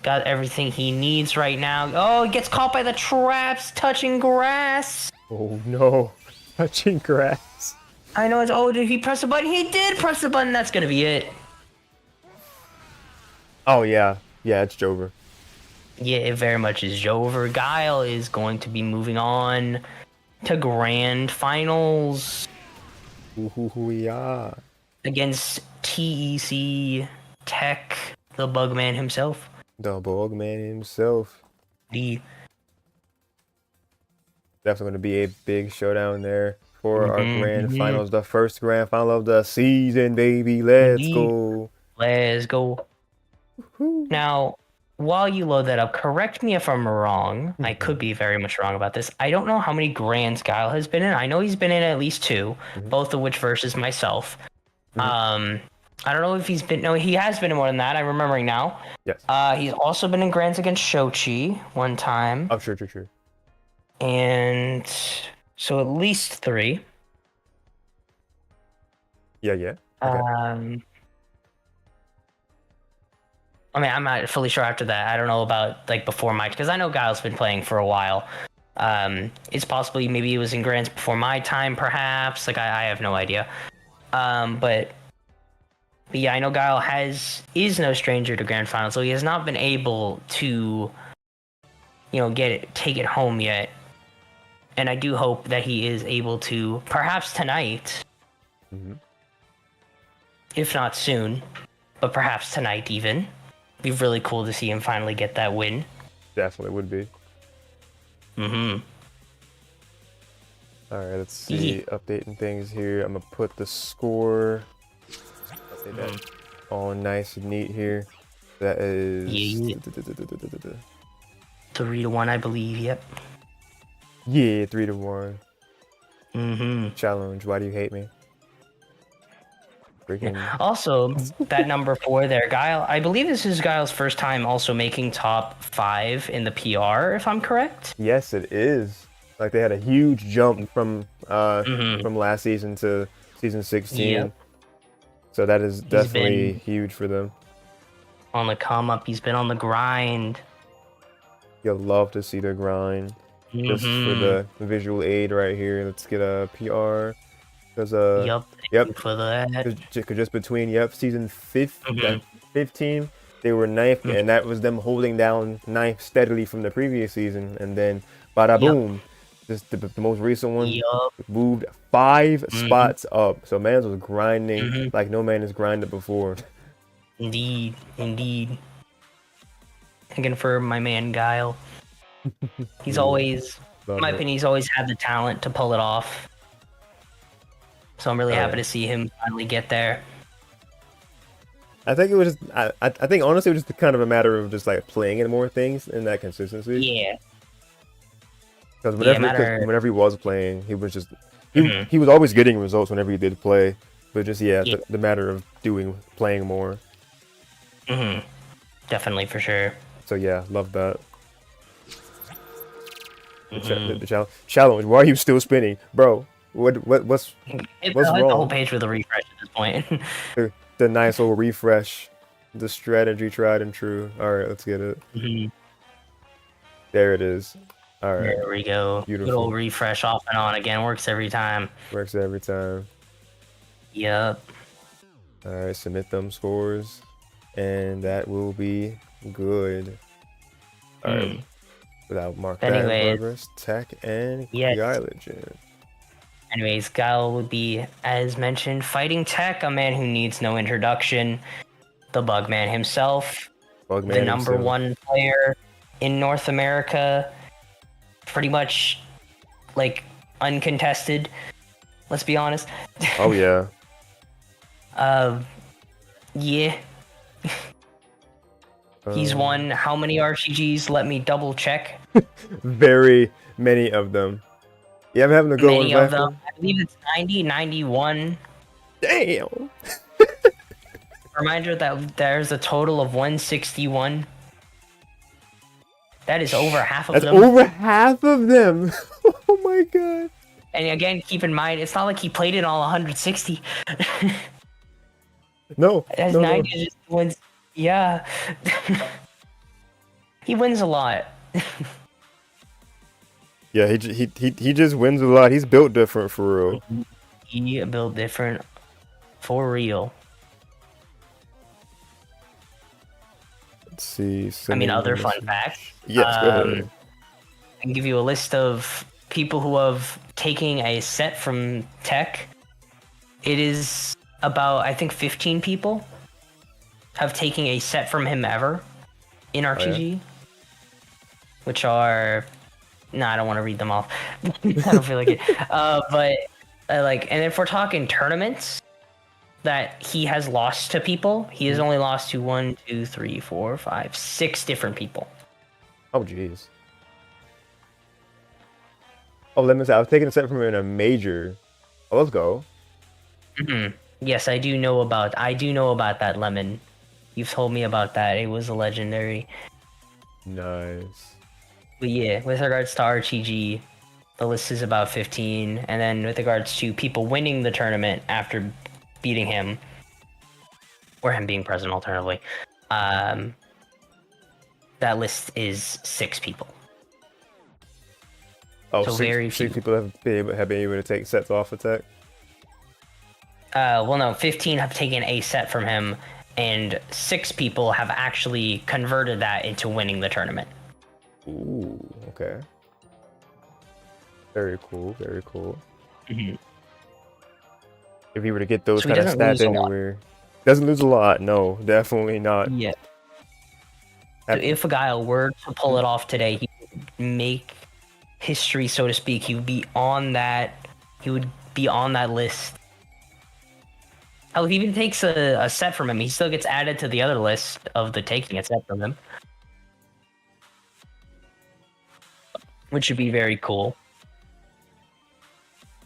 Got everything he needs right now. Oh, he gets caught by the traps, touching grass. Oh no. Touching grass. I know it's, oh, did he press a button? He did press the button, that's gonna be it. Oh yeah. Yeah, it's Jover. Yeah, it very much is over. Guile is going to be moving on to grand finals Ooh, yeah. against TEC Tech, the Bugman himself. The Bogman himself. The Definitely going to be a big showdown there for our grand mhm. finals. The first grand final of the season, baby. Let's Indeed. go. Let's go. Woo. Now, while you load that up, correct me if I'm wrong. I could be very much wrong about this. I don't know how many grands Guile has been in. I know he's been in at least 2, both of which versus myself. I don't know if he's been. No, he has been in more than that. I'm remembering now. Yes. He's also been in grands against Shochi one time, Oh, sure. and so at least 3. Yeah. Okay. I mean, I'm not fully sure after that. I don't know about like before my, because I know Guile's been playing for a while. It's possibly maybe he was in grands before my time, perhaps. Like I have no idea. But yeah, I know Guile is no stranger to grand finals, so he has not been able to, take it home yet. And I do hope that he is able to, perhaps tonight, if not soon, but perhaps tonight even. Be really cool to see him finally get that win. Definitely would be. All right, let's see. Updating things here. I'm gonna put the score. Update that. All nice and neat here. That is. 3-1, I believe. Yep. Yeah, 3-1. Mm-hmm. Challenge. Why do you hate me? Freaking. Also, that number 4 there, Guile. I believe this is Guile's first time also making top 5 in the PR, if I'm correct. Yes, it is. Like they had a huge jump from last season to season 16. Yep. So that is definitely been huge for them. On the come up, he's been on the grind. You'll love to see the grind. Just for the visual aid right here. Let's get a PR. There's a Yep. For that. Just between season 15, they were ninth, and that was them holding down ninth steadily from the previous season, and then bada boom, just the most recent one moved 5 spots up. So Mans was grinding like no man has grinded before. Indeed. Again, for my man Guile, he's always, in my opinion, he's always had the talent to pull it off. So I'm really happy to see him finally get there. I think it was just, I think honestly it was just kind of a matter of just like playing in more things and that consistency. Yeah. Because whenever he was playing, he was just he was always getting results whenever he did play, but just the matter of playing more. Definitely, for sure. So yeah, love that. The challenge. Why are you still spinning, bro? What's wrong? The whole page with a refresh at this point. the nice old refresh, the strategy tried and true. All right, let's get it. There it is. All right. There we go. Beautiful. Good old refresh off and on again. Works every time. Works every time. Yep. All right, submit them scores, and that will be good. All right. Without mark that progress, TEC and Gylergin. Anyways, Guile would be, as mentioned, fighting TEC, a man who needs no introduction. The Bugman himself. The number 1 player in North America. Pretty much, like, uncontested. Let's be honest. Oh, yeah. Yeah. He's won how many RTGs? Let me double check. Very many of them. Yeah, I'm having to go many of them. I believe it's 90, 91. Damn. Reminder that there's a total of 161. That is over half of them. That's over half of them. Oh my god. And again, keep in mind, it's not like he played in all 160. No. As 90 just wins. Yeah. He wins a lot. Yeah, he just wins a lot. He's built different for real. He built different for real. Let's see. Other fun facts. Yes, go ahead. I can give you a list of people who have taken a set from TEC. It is about, I think, 15 people have taken a set from him ever in RTG. Which are... No, I don't want to read them off. I don't feel like it. And if we're talking tournaments that he has lost to people, he has only lost to 1, 2, 3, 4, 5, 6 different people. Oh, jeez. Oh, let me say, I was taking a set from him in a major. Oh, let's go. Yes, I do know about that, Lemon. You've told me about that. It was a legendary. Nice. But yeah, with regards to RTG, the list is about 15. And then with regards to people winning the tournament after beating him, or him being present alternatively, that list is 6 people. Oh, so six people have been able to take sets off of TEC? Well, no, 15 have taken a set from him, and 6 people have actually converted that into winning the tournament. Ooh, okay. Very cool, very cool. If he were to get those kind of stats anywhere, doesn't lose a lot. No, definitely not. Yeah. So if a guy were to pull it off today, he would make history, so to speak. He would be on that. He would be on that list. Hell, if he even takes a set from him, he still gets added to the other list of the taking a set from him. which would be very cool.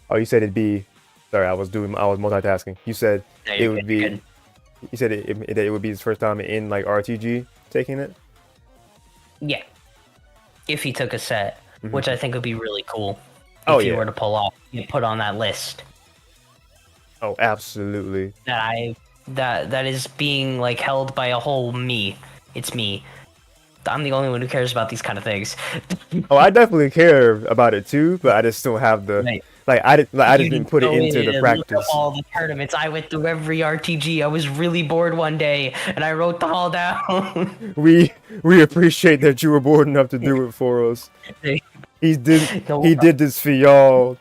Oh, you said it'd be. Sorry, I was multitasking. You said No, it you're would good, be. you're good. You said it would be his first time in like RTG taking it. Yeah, if he took a set, which I think would be really cool. Oh, if you yeah. were to pull off, you put on that list Oh, absolutely. that is being like held by a whole me. It's me. I'm the only one who cares about these kind of things. Oh, I definitely care about it too, but I just don't have the Right. I just You didn't put it go into in the and look practice. up all the tournaments. I went through every RTG. I was really bored one day, and I wrote them all down. We appreciate that you were bored enough to do it for us. He did this for y'all.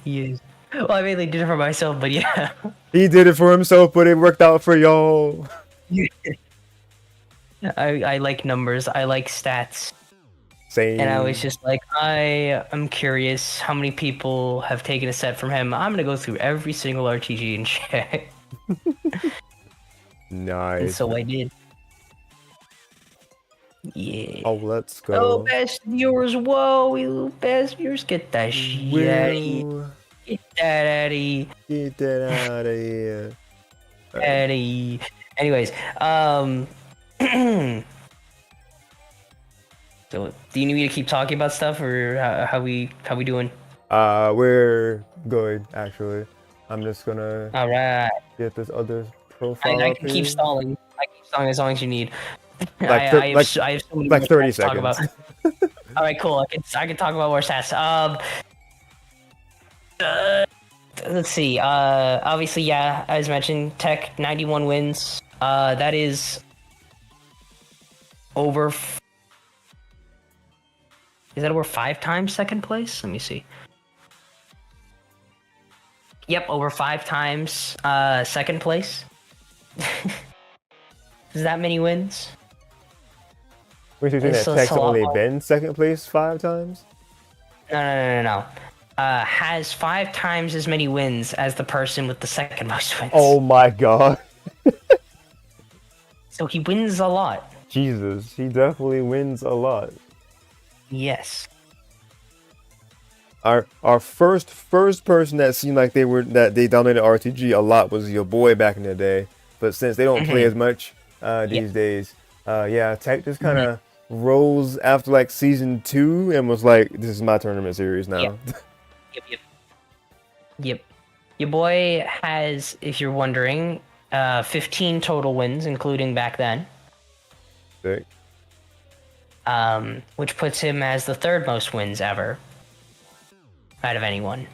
Yes. Well, I mainly did it for myself, but yeah. He did it for himself, but it worked out for y'all. I like numbers. I like stats. Same. And I was just like, I am curious how many people have taken a set from him. I'm gonna go through every single RTG and check. Nice. And so I did. Yeah. Oh, let's go. Oh, best viewers. Whoa, best viewers. Get that shit out of here. Will, Get that out of here. get that out of here. Out of here. Anyways, so do you need me to keep talking about stuff, or how we doing? We're good actually. I'm just gonna All right. get this other profile. I up can keep here. stalling. I keep stalling as long as you need. Like I have so many like more 30 stats to talk seconds. about. All right, cool. I can talk about more stats. Let's see. Obviously, yeah, as mentioned, TEC 91 wins. That is over. Is that over 5 times second place? Let me see. Yep, over 5 times second place. Is that many wins? Wait, so you're saying It's that a TEC's lot only more. been second place 5 times? No. Has 5 times as many wins as the person with the second most wins. Oh my god. So he wins a lot. Jesus, he definitely wins a lot. Yes. Our first person that seemed like they dominated RTG a lot was your boy back in the day. But since they don't play as much these days, yeah, TEC just kind of rose after like season 2 and was like, "This is my tournament series now." Yep. Your boy has, if you're wondering, 15 total wins, including back then. Sick. Which puts him as the 3rd most wins ever out of anyone.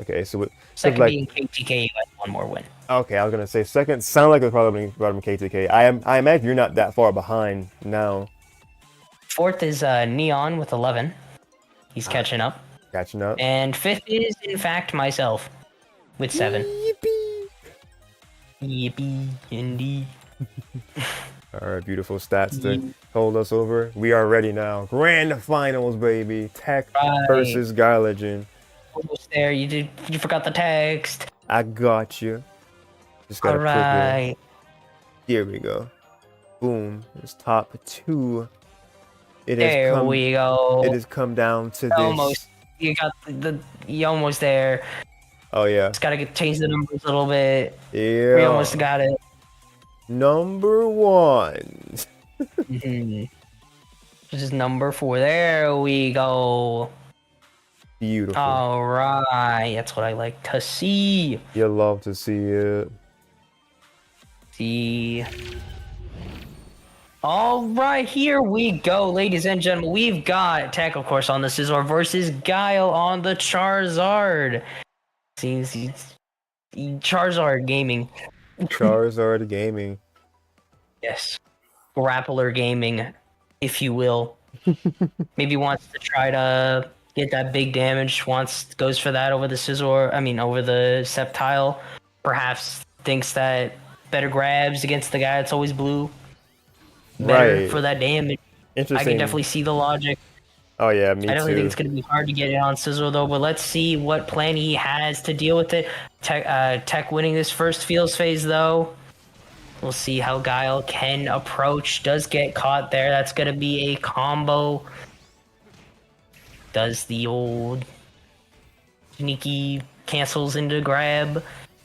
Okay, so Second like, being KTK, who has 1 more win. okay, I was gonna say second. Sound like it probably brought him KTK. I imagine you're not that far behind now. 4th is Neon with 11. He's catching up. Catching up. And 5th is, in fact, myself with 7. Yippee! Yippee, indeed. All right, beautiful stats to hold us over. We are ready now. Grand finals, baby. TEC versus Gylergin. Almost there. You forgot the text. I got you. Just gotta click Alright. it. Here we go. Boom. It's top 2. There we go. It has come down to Almost. this. You got you almost there. Oh yeah. Just gotta change the numbers a little bit. Yeah. We almost got it. Number 1. This is number 4. There we go. Beautiful. Alright. That's what I like to see. You love to see it. See. Alright, here we go, ladies and gentlemen. We've got TEC, of course, on the Scizor versus Guile on the Charizard. Seems Charizard Gaming. Charizard Gaming. Yes. Grappler Gaming, if you will. Maybe wants to try to get that big damage. Goes for that over the Scizor. Over the Sceptile. Perhaps thinks that better grabs against the guy that's always blue. Better for that damage. Interesting. I can definitely see the logic. Oh yeah, me too. I definitely think it's going to be hard to get it on Scizor though, but let's see what plan he has to deal with it. TEC winning this first Fields phase though. We'll see how Guile can approach. Does get caught there. That's going to be a combo. Does the old sneaky cancels into grab.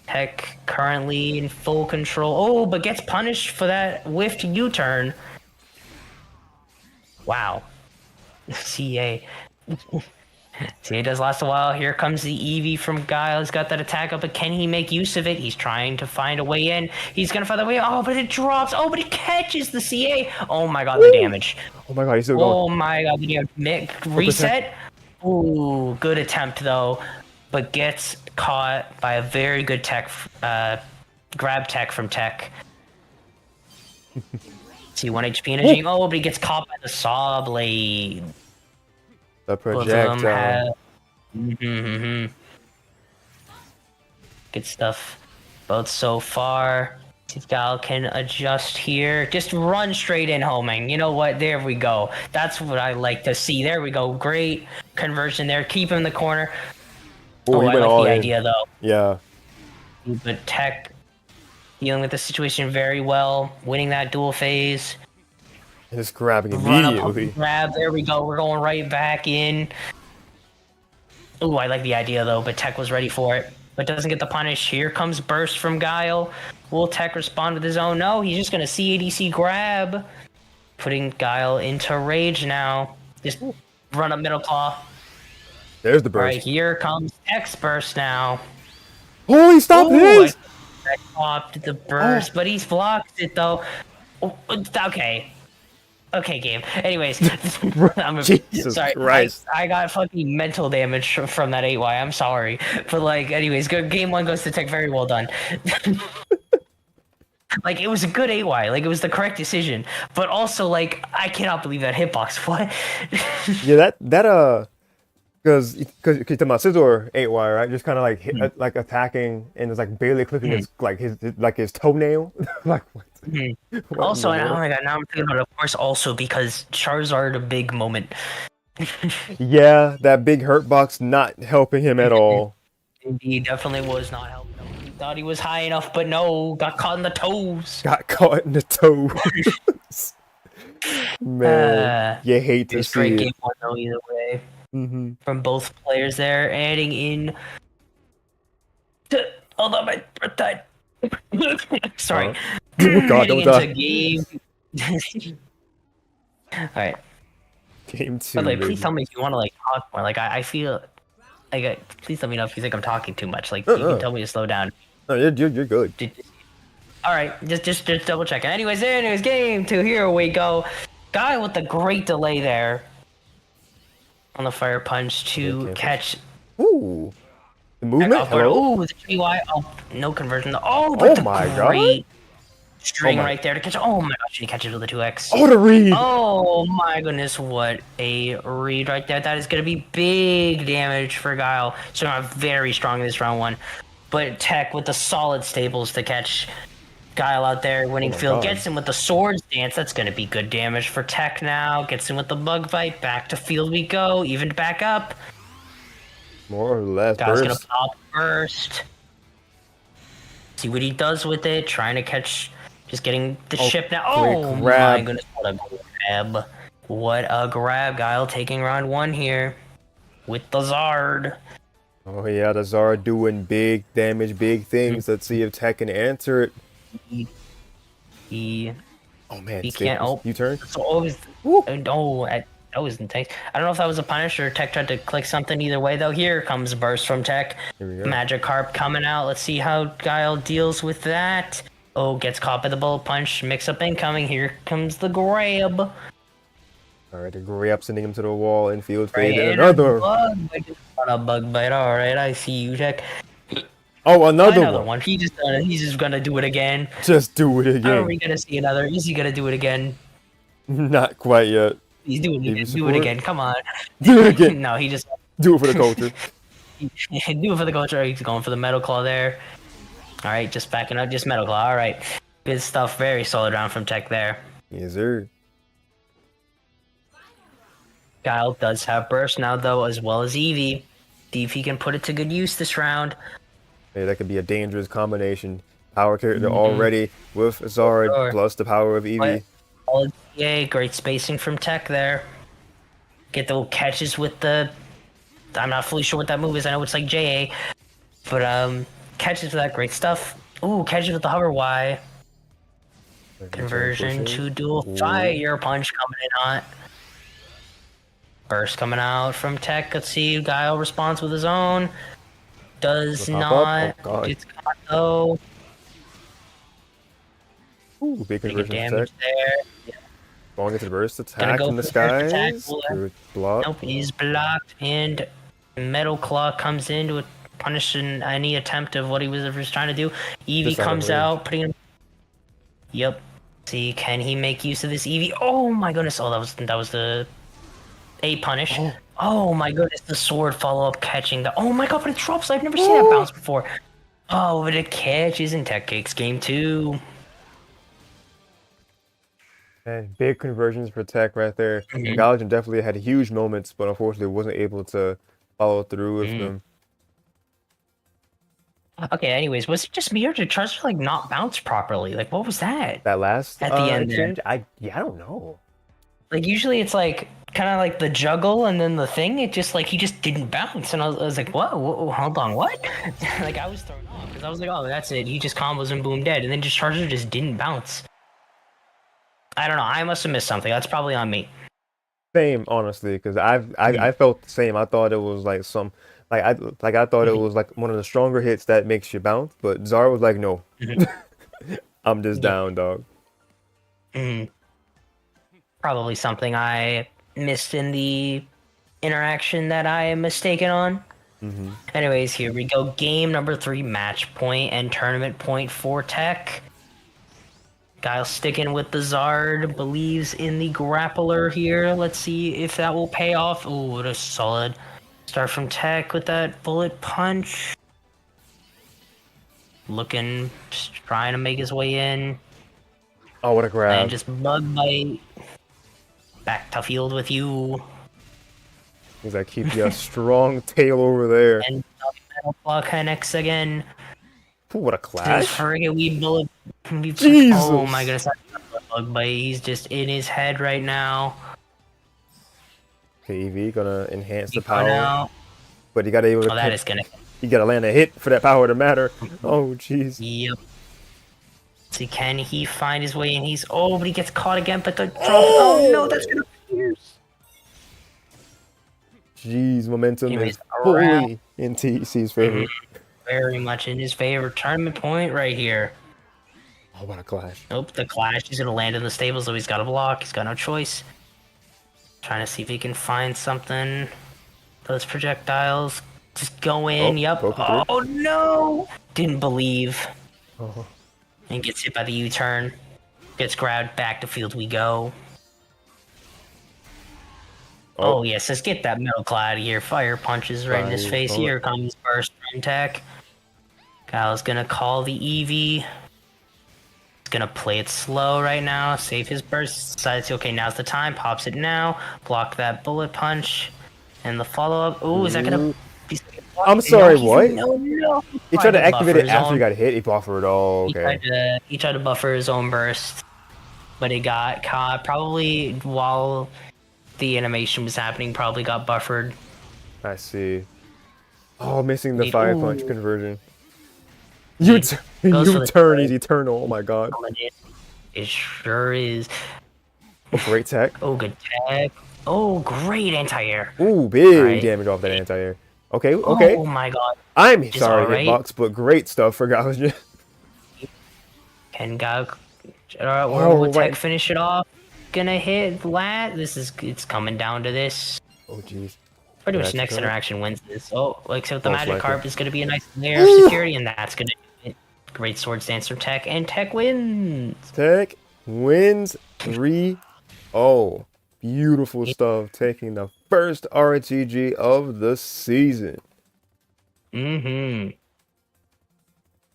TEC currently in full control. Oh, but gets punished for that whiffed U-turn. Wow. CA. CA does last a while. Here comes the Eevee from Guile. He's got that attack up, but can he make use of it? He's trying to find a way in. He's going to find a way in. Oh, but it drops. Oh, but it catches the CA. Oh my god, the damage. Oh my god, he's still going. Oh my god, the damage. Reset. Ooh, good attempt though. But gets caught by a very good TEC, grab TEC from TEC. See, 1 HP energy. Oh, but he gets caught by the saw blade. The projectile. Good stuff. Both so far. See if Guile can adjust here. Just run straight in homing. You know what? There we go. That's what I like to see. There we go. Great conversion there. Keep him in the corner. Oh, I like the idea though. Yeah. But TEC dealing with the situation very well, winning that duel phase. Just grabbing immediately. Grab, there we go. We're going right back in. Ooh, I like the idea though, but TEC was ready for it. But doesn't get the punish. Here comes burst from Guile. Will TEC respond with his own? No, he's just gonna CADC grab. Putting Guile into rage now. Just run up middle claw. There's the burst. Right, here comes TEC's burst now. Oh, he stopped his! I stopped the burst, but he's blocked it though. Oh, okay. Okay, game. Anyways, Jesus sorry. Christ. I got fucking mental damage from that 8Y. I'm sorry. But like, anyways, good. Game 1 goes to TEC. Very well done. Like, it was a good 8Y. Like, it was the correct decision. But also, like, I cannot believe that hitbox. What? Yeah, that because you're talking about Scizor 8Y, right? Just kind of like like attacking and it's like barely clipping his toenail. Like what? What Also, oh my god, now I'm thinking about it, of course, also because Charizard a big moment. Yeah, that big hurt box not helping him at all. Indeed, definitely was not helping him. He thought he was high enough, but no, got caught in the toes. Got caught in the toes. Man, you hate to see great it. game 1 though, either way. From both players there, adding in. Hold on, my breath died. Sorry. Oh god, don't die. Game. Alright. Game 2. By the way, please tell me if you want to like talk more. Like I feel like please let me know if you think I'm talking too much. Like you can tell me to slow down. No, you're good. Alright, just double checking. Anyways, game 2, here we go. Guy with the great delay there. On the fire punch to catch. Ooh. The movement? Hello? Ooh, the GY. Oh, no conversion. Oh, but the great string right there to catch. Oh my gosh, he catches with the 2x. Oh, the read! Oh my goodness, what a read right there. That is going to be big damage for Guile. So I'm very strong in this round 1. But TEC with the solid staples to catch Guile out there, winning field. Gets him with the swords dance. That's going to be good damage for TEC now. Gets him with the bug bite. Back to field we go. Evened back up. More or less. Guile's going to pop first. See what he does with it. Trying to catch. Just getting the ship now. Oh my goodness. What a grab. What a grab. Guile taking round 1 here. With the Zard. Oh yeah, the Zard doing big damage, big things. Let's see if TEC can answer it. Oh man, he can't. Oh, U-turn. So always. Oh, that was intense. I don't know if that was a punish or TEC tried to click something. Either way, though, here comes burst from TEC. Magikarp coming out. Let's see how Guile deals with that. Oh, gets caught by the bullet punch. Mix up incoming. Here comes the grab. All right, the grab sending him to the wall. Infield right, fade and another. A bug bite. All right, I see you, TEC. Oh, another one. He's just gonna do it again. Just do it again. Are we gonna see another? Is he gonna do it again? Not quite yet. He's doing it. Do it again. Come on. Do it again. No, he just do it for the culture. Do it for the culture. He's going for the Metal Claw there. All right, just backing up. Just Metal Claw. All right, good stuff. Very solid round from TEC there. Yes, sir. Guile does have burst now, though, as well as Eevee. See if he can put it to good use this round. Hey, that could be a dangerous combination. power character already with Zard Sure. plus the power of Eevee. Solid GA, great spacing from TEC there. Get the little catches with the... I'm not fully sure what that move is. I know it's like JA. But, catches with that, great stuff. Ooh, catches with the hover Y. Conversion to dual fire punch coming in hot. Burst coming out from TEC. Let's see, Guile responds with his own. Does not. It's caught though. Ooh, big Big conversion damage attack. there. Yeah. Going into burst attack Go in the for the first attack. skies. Good block. Nope, he's blocked, and Metal Claw comes in to punish any attempt of what he was trying to do. Eevee comes out, putting him. Yep. See, can he make use of this Eevee? Oh my goodness! Oh, that was the A punish. Oh my goodness! The sword follow up catching the. Oh my god! But it drops. I've never seen that bounce before. Oh, but it catches in TEC Cakes game 2. And big conversions for TEC right there. Gylergin definitely had huge moments, but unfortunately wasn't able to follow through with them. Okay, anyways, was it just me or did Charger like not bounce properly? Like, what was that? That last At the end exchange, I don't know. Like usually it's like kind of like the juggle and then the thing. It just like he just didn't bounce, and I was like, what? Hold on, what? Like I was thrown off because I was like, oh, that's it. He just combos and boom dead, and then just Charger just didn't bounce. I don't know. I must have missed something. That's probably on me. Same, honestly, because I felt the same. I thought it was like some. I thought it was like one of the stronger hits that makes you bounce, but Zar was like, no, I'm just down, dog. Probably something I missed in the interaction that I am mistaken on. Anyways, here we go. Game number 3, match point and tournament point for TEC. Guile sticking with the Zard, believes in the grappler here. Let's see if that will pay off. Ooh, what a solid start from TEC with that bullet punch. Looking, just trying to make his way in. Oh, what a grab. And just bug bite. Back to field with you. He's like, keep your strong tail over there. And Metal Claw connects again. Ooh, what a clash. Friggin' we bullet. Jesus. Oh my goodness, that's not a bug bite. He's just in his head right now. Okay, Eevee gonna enhance the Keep going power. out. But you gotta able to. Oh, that is gonna. You gotta land a hit for that power to matter. Oh, jeez. Yep. See, can he find his way in? He's. Oh, but he gets caught again, but the drop. Oh no, that's gonna pierce. Jeez, momentum Anyways, is fully in TEC's favor. Very much in his favor. Tournament point right here. Oh, what a clash. Nope, the clash is gonna land in the stables, so he's gotta block. He's got no choice. Trying to see if he can find something. Those projectiles just go in. Yep. Oh no! Didn't believe. Oh. And gets hit by the U-turn. Gets grabbed. Back to field we go. Oh yes, let's get that Metal Claw out of here. Fire punches right in his face. Here comes burst from TEC. Kyle's gonna call the Eevee. He's gonna play it slow right now. Save his burst. Decides, okay, now's the time. Pops it now. Block that bullet punch. And the follow-up. Ooh, is that gonna... I'm sorry, what? No. He tried to activate it after he got hit. He buffered. Oh, okay. He tried to buffer his own burst. But it got caught probably while the animation was happening. Probably got buffered. I see. Oh, missing the fire punch conversion. U-turn is eternal. Oh my god. It sure is. Oh, great tech. Oh, good tech. Oh, great anti-air. Ooh, big damage off that anti-air. Okay. Oh my god. I'm sorry, Hitbox, but great stuff for Gylergin. Can will TEC finish it off? Gonna hit lat. It's coming down to this. Oh jeez. Pretty much next interaction wins this. Oh, except the Magic Carp is gonna be a nice layer of security, and that's gonna do it. Great sword stance from TEC, and TEC wins. TEC wins 3-0. Beautiful stuff, taking the first RTG of the season.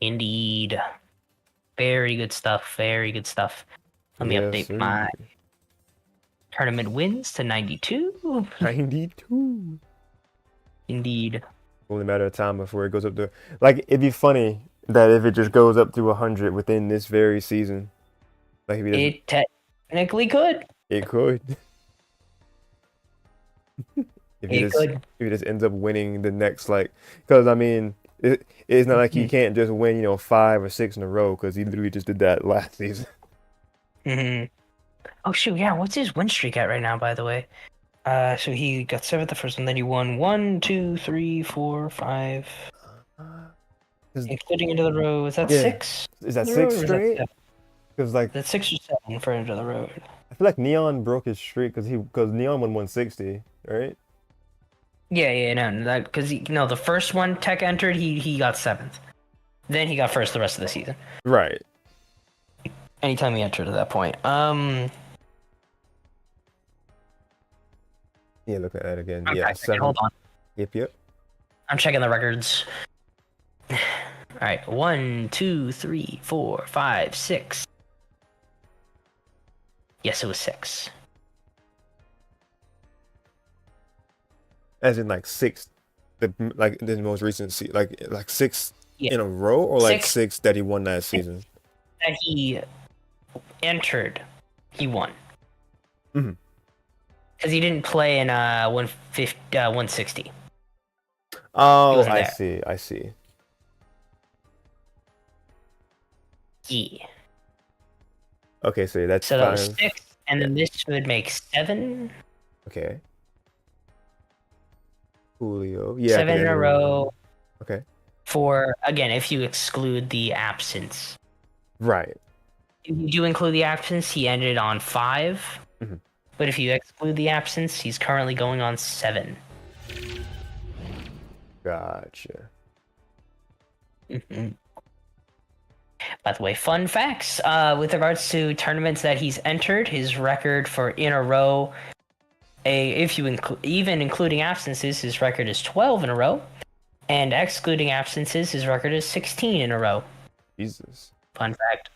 Indeed. Very good stuff. Very good stuff. Let me update my tournament wins to 92. 92. Indeed. Only a matter of time before it goes up there. Like, it'd be funny That if it just goes up to 100 within this very season, like if he doesn't, It technically could. it could. If he It just could. if he just ends up winning the next like, because I mean, it's not like he can't just win 5 or 6 in a row because he literally just did that last season. Mm-hmm. Oh shoot, yeah. What's his win streak at right now, by the way? So he got 7th the first one, then he won 1, 2, 3, 4, 5, including into the row. Is that Yeah, 6? is that In the row, 6 or is that straight? 7? Because like That's 6 or 7 for into the road. I feel like Neon broke his streak because Neon won 160, right? Yeah, no, that because the first one Tech entered, he got 7th. Then he got first the rest of the season. Right. Anytime he entered at that point. Yeah, look at that again. Okay, Yeah, 7. hold on. Yep. I'm checking the records. All right, 1, 2, 3, 4, 5, 6. Yes, it was 6. As in like 6, like the most recent like 6 Yeah. in a row, or like 6 6 that he won that season. that he entered, he won. Mm-hmm. Because he didn't play in 160. Oh, wasn't I there. see. Yeah. Okay, so that's So that was 5. 6, and then this would make 7. Okay. Julio. Yeah. 7 in a row. Okay. For, again, if you exclude the absence. Right. If you do include the absence, he ended on 5. Mhm. But if you exclude the absence, he's currently going on 7. Gotcha. Mm-hmm. By the way, fun facts with regards to tournaments that he's entered, his record for in a row, if you even including absences, his record is 12 in a row, and excluding absences, his record is 16 in a row. Jesus. Fun fact.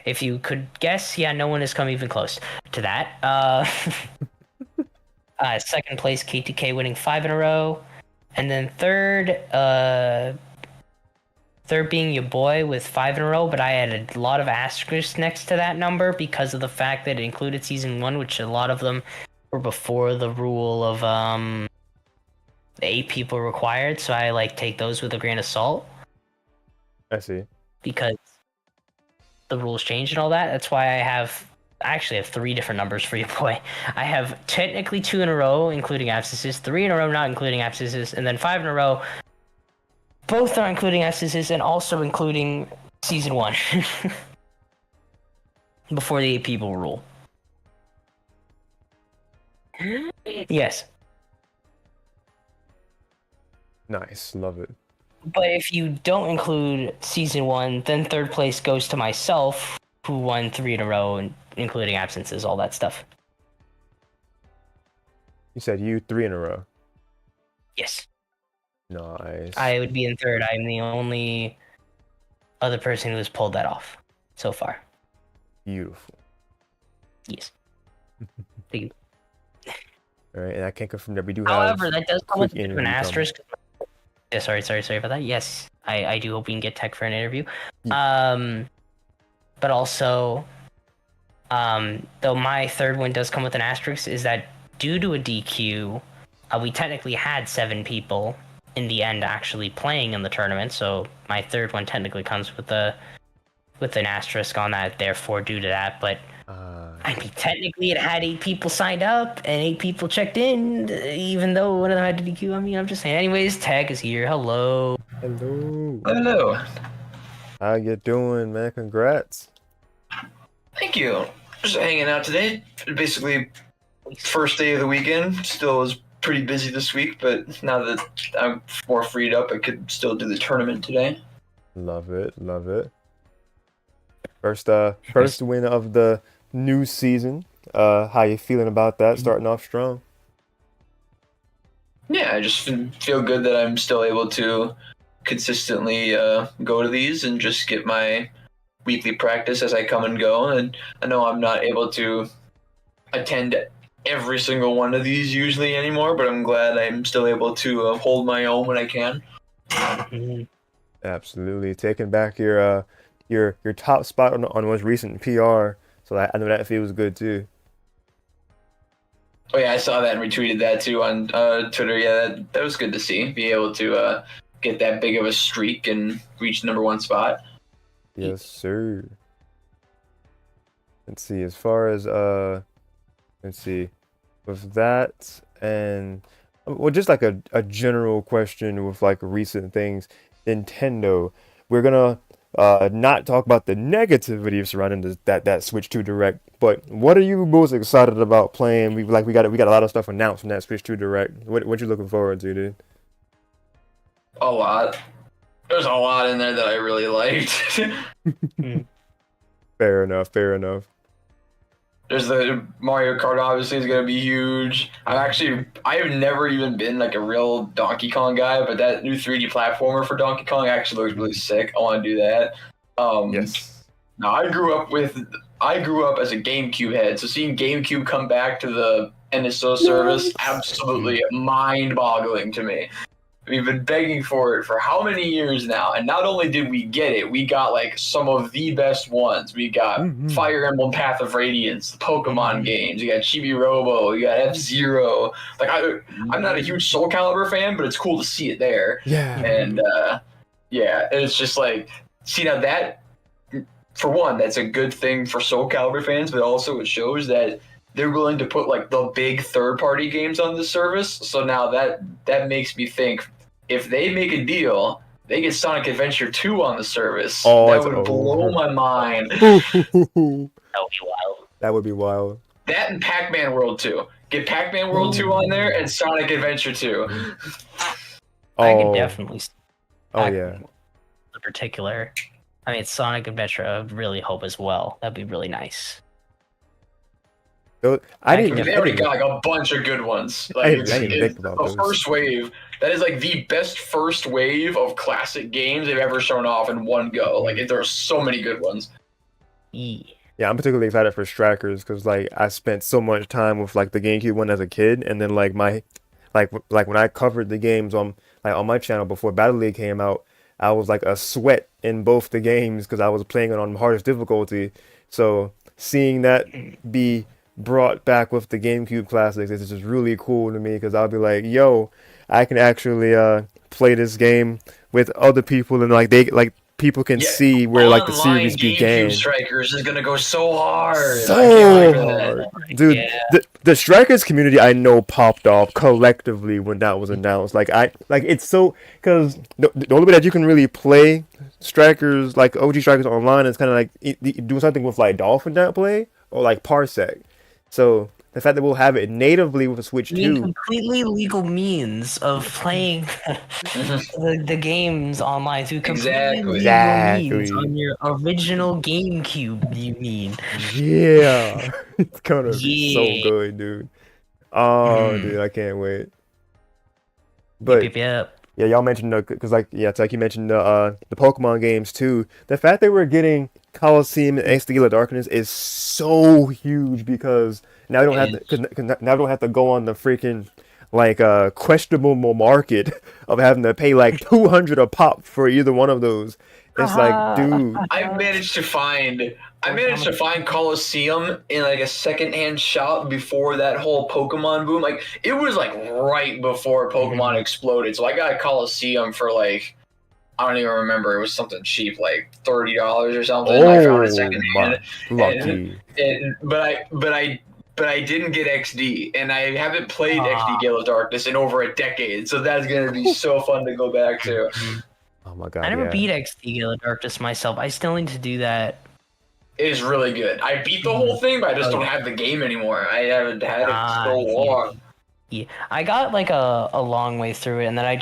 If you could guess, yeah, no one has come even close to that. Second place, KTK winning 5 in a row, and then third being your boy with 5 in a row, but I had a lot of asterisks next to that number because of the fact that it included season 1, which a lot of them were before the rule of 8 people required, so I take those with a grain of salt. I see. Because the rules changed and all that. That's why I actually have 3 different numbers for your boy. I have technically 2 in a row, including absences, 3 in a row, not including absences, and then 5 in a row. Both are including absences and also including season 1. Before the 8 people rule. Yes. Nice. Love it. But if you don't include season 1, then third place goes to myself, who won 3 in a row, including absences, all that stuff. You said you 3 in a row. Yes. Nice. I would be in third. I'm the only other person who has pulled that off so far. Beautiful. Yes. Thank you. All right, and I can't confirm that we do However, have. that does come with quick an interview asterisk. Yeah, sorry about that. Yes, I do hope we can get Tech for an interview. Yeah. But also, though my third one does come with an asterisk, is that due to a DQ, we technically had 7 people in the end actually playing in the tournament. So my third one technically comes with an asterisk on that. Therefore, due to that, but. I mean, technically, it had 8 people signed up and 8 people checked in, even though one of them had to DQ. I mean, I'm just saying. Anyways, Tech is here. Hello. Hello. How you doing, man? Congrats. Thank you. Just hanging out today. Basically, first day of the weekend. Still was pretty busy this week, but now that I'm more freed up, I could still do the tournament today. Love it. First win of the new season. How you feeling about that? Starting off strong. Yeah, I just feel good that I'm still able to consistently go to these and just get my weekly practice as I come and go. And I know I'm not able to attend every single one of these usually anymore, but I'm glad I'm still able to hold my own when I can. Absolutely. Taking back your top spot on most recent PR. So I know that feels good too. Oh yeah, I saw that and retweeted that too on Twitter. Yeah, that was good to see. Be able to get that big of a streak and reach the #1 spot. Yes, sir. Let's see. As far as let's see, with that and well, just like a general question with like recent things, Nintendo. We're gonna not talk about the negativity surrounding that Switch 2 Direct, but what are you most excited about playing? We got a lot of stuff announced from that Switch 2 Direct. What you looking forward to, dude? A lot. There's a lot in there that I really liked. Fair enough. Fair enough. There's the Mario Kart, obviously, is gonna be huge. I have never even been like a real Donkey Kong guy, but that new 3D platformer for Donkey Kong actually looks really sick. I want to do that. Yes. Now I grew up as a GameCube head, so seeing GameCube come back to the NSO service, absolutely mind-boggling to me. We've been begging for it for how many years now, and not only did we get it, we got like some of the best ones. We got Fire Emblem Path of Radiance, the Pokemon games. You got Chibi Robo, you got F-Zero. Like I'm not a huge Soul Calibur fan, but it's cool to see it there. Yeah. And yeah, it's just like, see, now that, for one, that's a good thing for Soul Calibur fans, but also it shows that they're willing to put like the big third-party games on the service. So now that makes me think, if they make a deal, they get Sonic Adventure 2 on the service. Oh, that would blow my mind. That would be wild. That would be wild. That and Pac-Man World 2. Get Pac-Man World 2 on there and Sonic Adventure 2. I could definitely. Oh yeah. In particular, I mean, Sonic Adventure, I would really hope as well. That'd be really nice. So, They already got like a bunch of good ones. Like I didn't think about those. First wave. That is like the best first wave of classic games they've ever shown off in one go. Like there are so many good ones. Yeah, I'm particularly excited for Strikers because like I spent so much time with like the GameCube one as a kid, and then like when I covered the games on my channel before Battle League came out, I was like a sweat in both the games because I was playing it on hardest difficulty. So seeing that be brought back with the GameCube classics is just really cool to me because I'll be like, yo, I can actually play this game with other people and people can see where like the series began. GameCube Strikers is gonna go so hard. So hard, dude. Yeah. The Strikers community I know popped off collectively when that was announced. It's so because the only way that you can really play Strikers like OG Strikers online is kind of like doing something with like Dolphin that play or like Parsec. So the fact that we'll have it natively with a Switch 2. Completely legal means of playing the games online through completely legal means on your original GameCube, you mean? Yeah. It's gonna be so good, dude. Oh, dude, I can't wait. But yeah, y'all mentioned because like you mentioned the Pokemon games too. The fact that we're getting Coliseum and XD of Darkness is so huge because now we don't have to go on the freaking questionable market of having to pay like $200 a pop for either one of those. It's like, dude. I managed to find Coliseum in like a secondhand shop before that whole Pokemon boom. Like it was like right before Pokemon exploded. So I got a Coliseum for like, I don't even remember. It was something cheap, like $30 or something. I found it secondhand. Lucky. But I didn't get XD, and I haven't played XD Gale of Darkness in over a decade. So that's gonna be so fun to go back to. Oh my god! I never beat XD Gale of Darkness myself. I still need to do that. It is really good. I beat the whole thing, but I just don't have the game anymore. I haven't had it so long. Yeah. I got like a long way through it, and then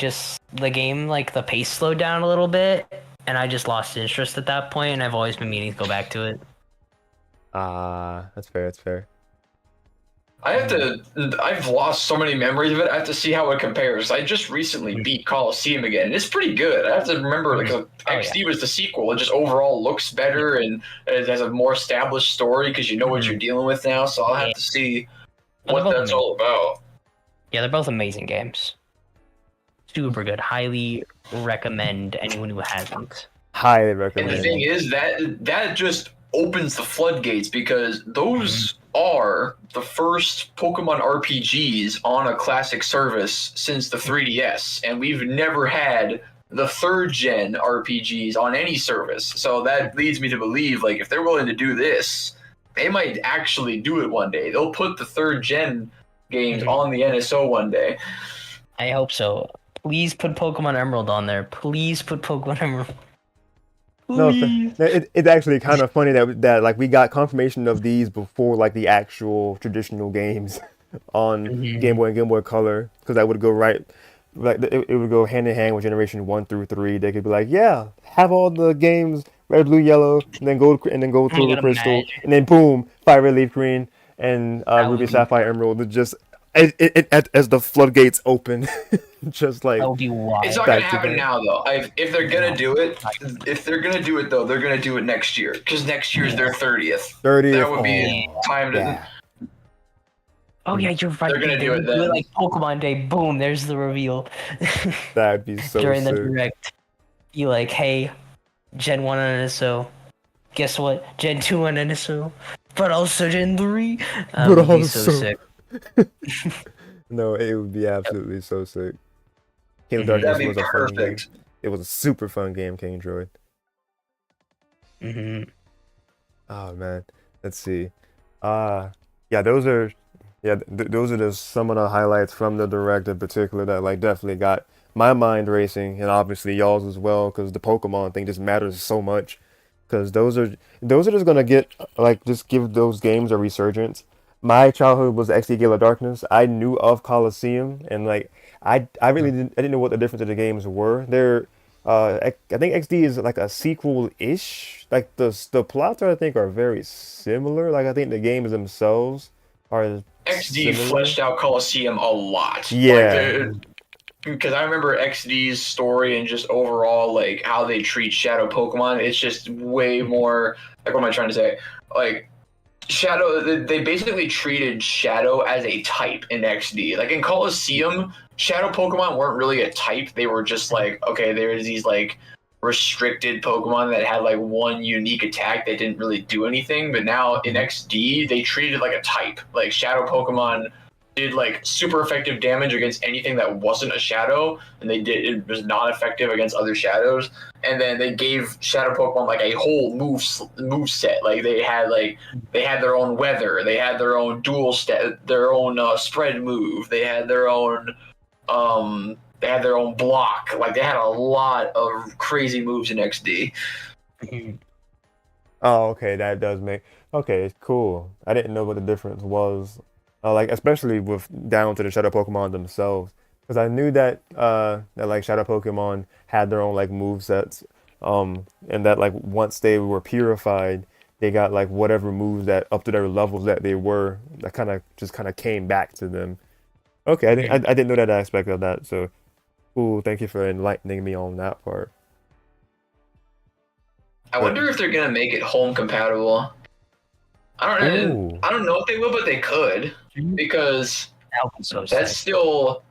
the game, like the pace slowed down a little bit, and I just lost interest at that point, and I've always been meaning to go back to it. That's fair. That's fair. I've lost so many memories of it. I have to see how it compares. I just recently beat Coliseum again, and it's pretty good. I have to remember, XD was the sequel. It just overall looks better, and it has a more established story because you know what you're dealing with now. So I'll have to see what that's all about. Yeah, they're both amazing games. super good. Highly recommend anyone who hasn't. Highly And the recommend. thing is that just opens the floodgates because those are the first Pokemon RPGs on a classic service since the 3DS, and we've never had the third gen RPGs on any service. So that leads me to believe, like, if they're willing to do this, they might actually do it one day. They'll put the third gen games on the NSO one day. I hope so. Please put Pokemon Emerald on there. Please put Pokemon Emerald. No, Please. it's actually kind of funny that like we got confirmation of these before like the actual traditional games on Game Boy and Game Boy Color, because that would go right, like it would go hand in hand with Generation 1 through 3. They could be like, yeah, have all the games red, blue, yellow, and then gold, silver, crystal, imagine. and then boom, fire, red, leaf, green, and That ruby, would be- sapphire, emerald. It just as the floodgates open, just like That would be wild. It's not gonna Back to happen back. now, though. If they're gonna do it, though, they're gonna do it next year because next year's their 30th. 30th. That would be time to. yeah. Oh yeah, you're right. They're gonna They do it would then. like Pokemon Day. Boom! There's the reveal. That'd be so During the sick. direct, you like, hey, Gen 1 on NSO. Guess what? Gen 2 on NSO. But also Gen 3. But Would be so also- sick. No, it would be absolutely so sick. King of Mhm. Darkness That'd be was a fun game. perfect. It was a super fun game, King Droid. hmm Oh man, let's see. Yeah, those are those are just some of the highlights from the direct in particular that like definitely got my mind racing, and obviously y'all's as well, because the Pokemon thing just matters so much. Because those are just gonna get like just give those games a resurgence. My childhood was XD Gale of Darkness. I knew of Coliseum, and like I really didn't know what the difference of the games were. I think XD is like a sequel-ish. Like the plots I think are very similar. Like I think the games themselves are XD similar. fleshed out Coliseum a lot. Yeah. Because I remember XD's story and just overall like how they treat Shadow Pokemon. It's just way more like, what am I trying to say? Like Shadow, they basically treated Shadow as a type in XD. Like in Coliseum, Shadow Pokemon weren't really a type. They were just like, okay, there's these like restricted Pokemon that had like one unique attack that didn't really do anything. But now in XD, they treated it like a type. Like Shadow Pokemon did like super effective damage against anything that wasn't a shadow, and it was not effective against other shadows. And then they gave Shadow Pokemon like a whole move set. Like they had their own weather, they had their own dual stat, their own spread move, they had their own block. Like they had a lot of crazy moves in XD. Oh, okay, that does make okay, cool. I didn't know what the difference was. Like especially with down to the Shadow Pokemon themselves, because I knew that that like Shadow Pokemon had their own like move sets, and that like once they were purified, they got like whatever moves that up to their levels that they were, that kind of came back to them. Okay, I didn't know that aspect of that. So, cool. Thank you for enlightening me on that part. I wonder if they're gonna make it home compatible. I don't know if they will, but they could, because That would be so that's sick. still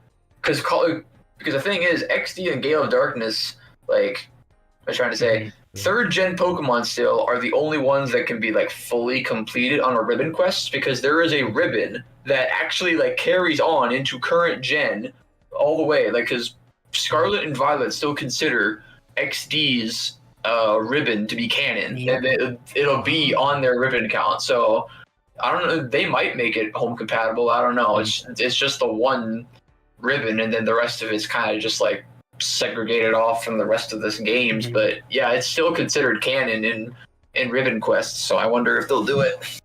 because the thing is XD and Gale of Darkness, like I'm trying to say, third gen Pokemon still are the only ones that can be like fully completed on a ribbon quest, because there is a ribbon that actually like carries on into current gen all the way, like because Scarlet and Violet still consider XD's ribbon to be canon, and it'll be on their ribbon count. So I don't know, they might make it home compatible. I don't know. It's just the one ribbon, and then the rest of it's kind of just like segregated off from the rest of this games. But yeah, it's still considered canon in ribbon quests. So I wonder if they'll do it.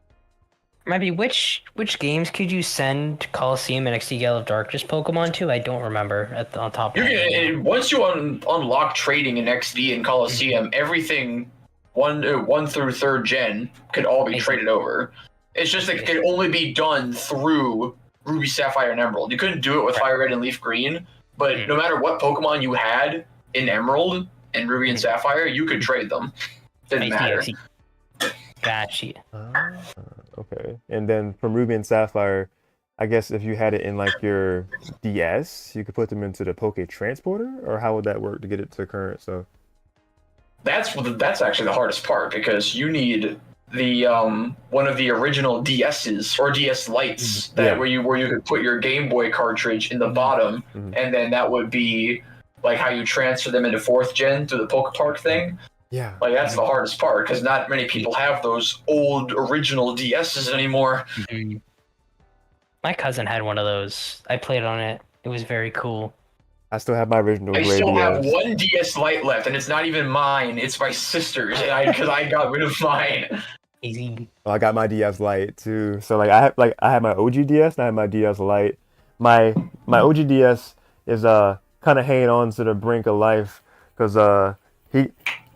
Maybe which games could you send Coliseum and XD Gale of Darkness Pokemon to? I don't remember on top of my head. Once you unlock trading in XD and Coliseum, everything one through third gen could all be traded over. It's just that it could only be done through Ruby, Sapphire, and Emerald. You couldn't do it with Fire Red and Leaf Green, but no matter what Pokemon you had in Emerald and Ruby and Sapphire, you could trade them. Didn't matter. Gotcha. Okay. And then from Ruby and Sapphire, I guess if you had it in like your DS, you could put them into the Poke Transporter, or how would that work to get it to current? So That's actually the hardest part because you need the one of the original DSs or DS Lights that yeah. where you could put your Game Boy cartridge in the bottom, Mhm. and then that would be like how you transfer them into fourth gen through the Poke Park thing. Yeah. Like that's the hardest part because not many people have those old original DSs anymore. Mhm. My cousin had one of those. I played on it. It was very cool. I still have my original I gray still have DS. one DS Lite left, and it's not even mine. It's my sister's, because I got rid of mine. Easy. Oh, I got my DS Lite too. So like I have my OG DS and I have my DS Lite. My OG DS is kind of hanging on to the brink of life because he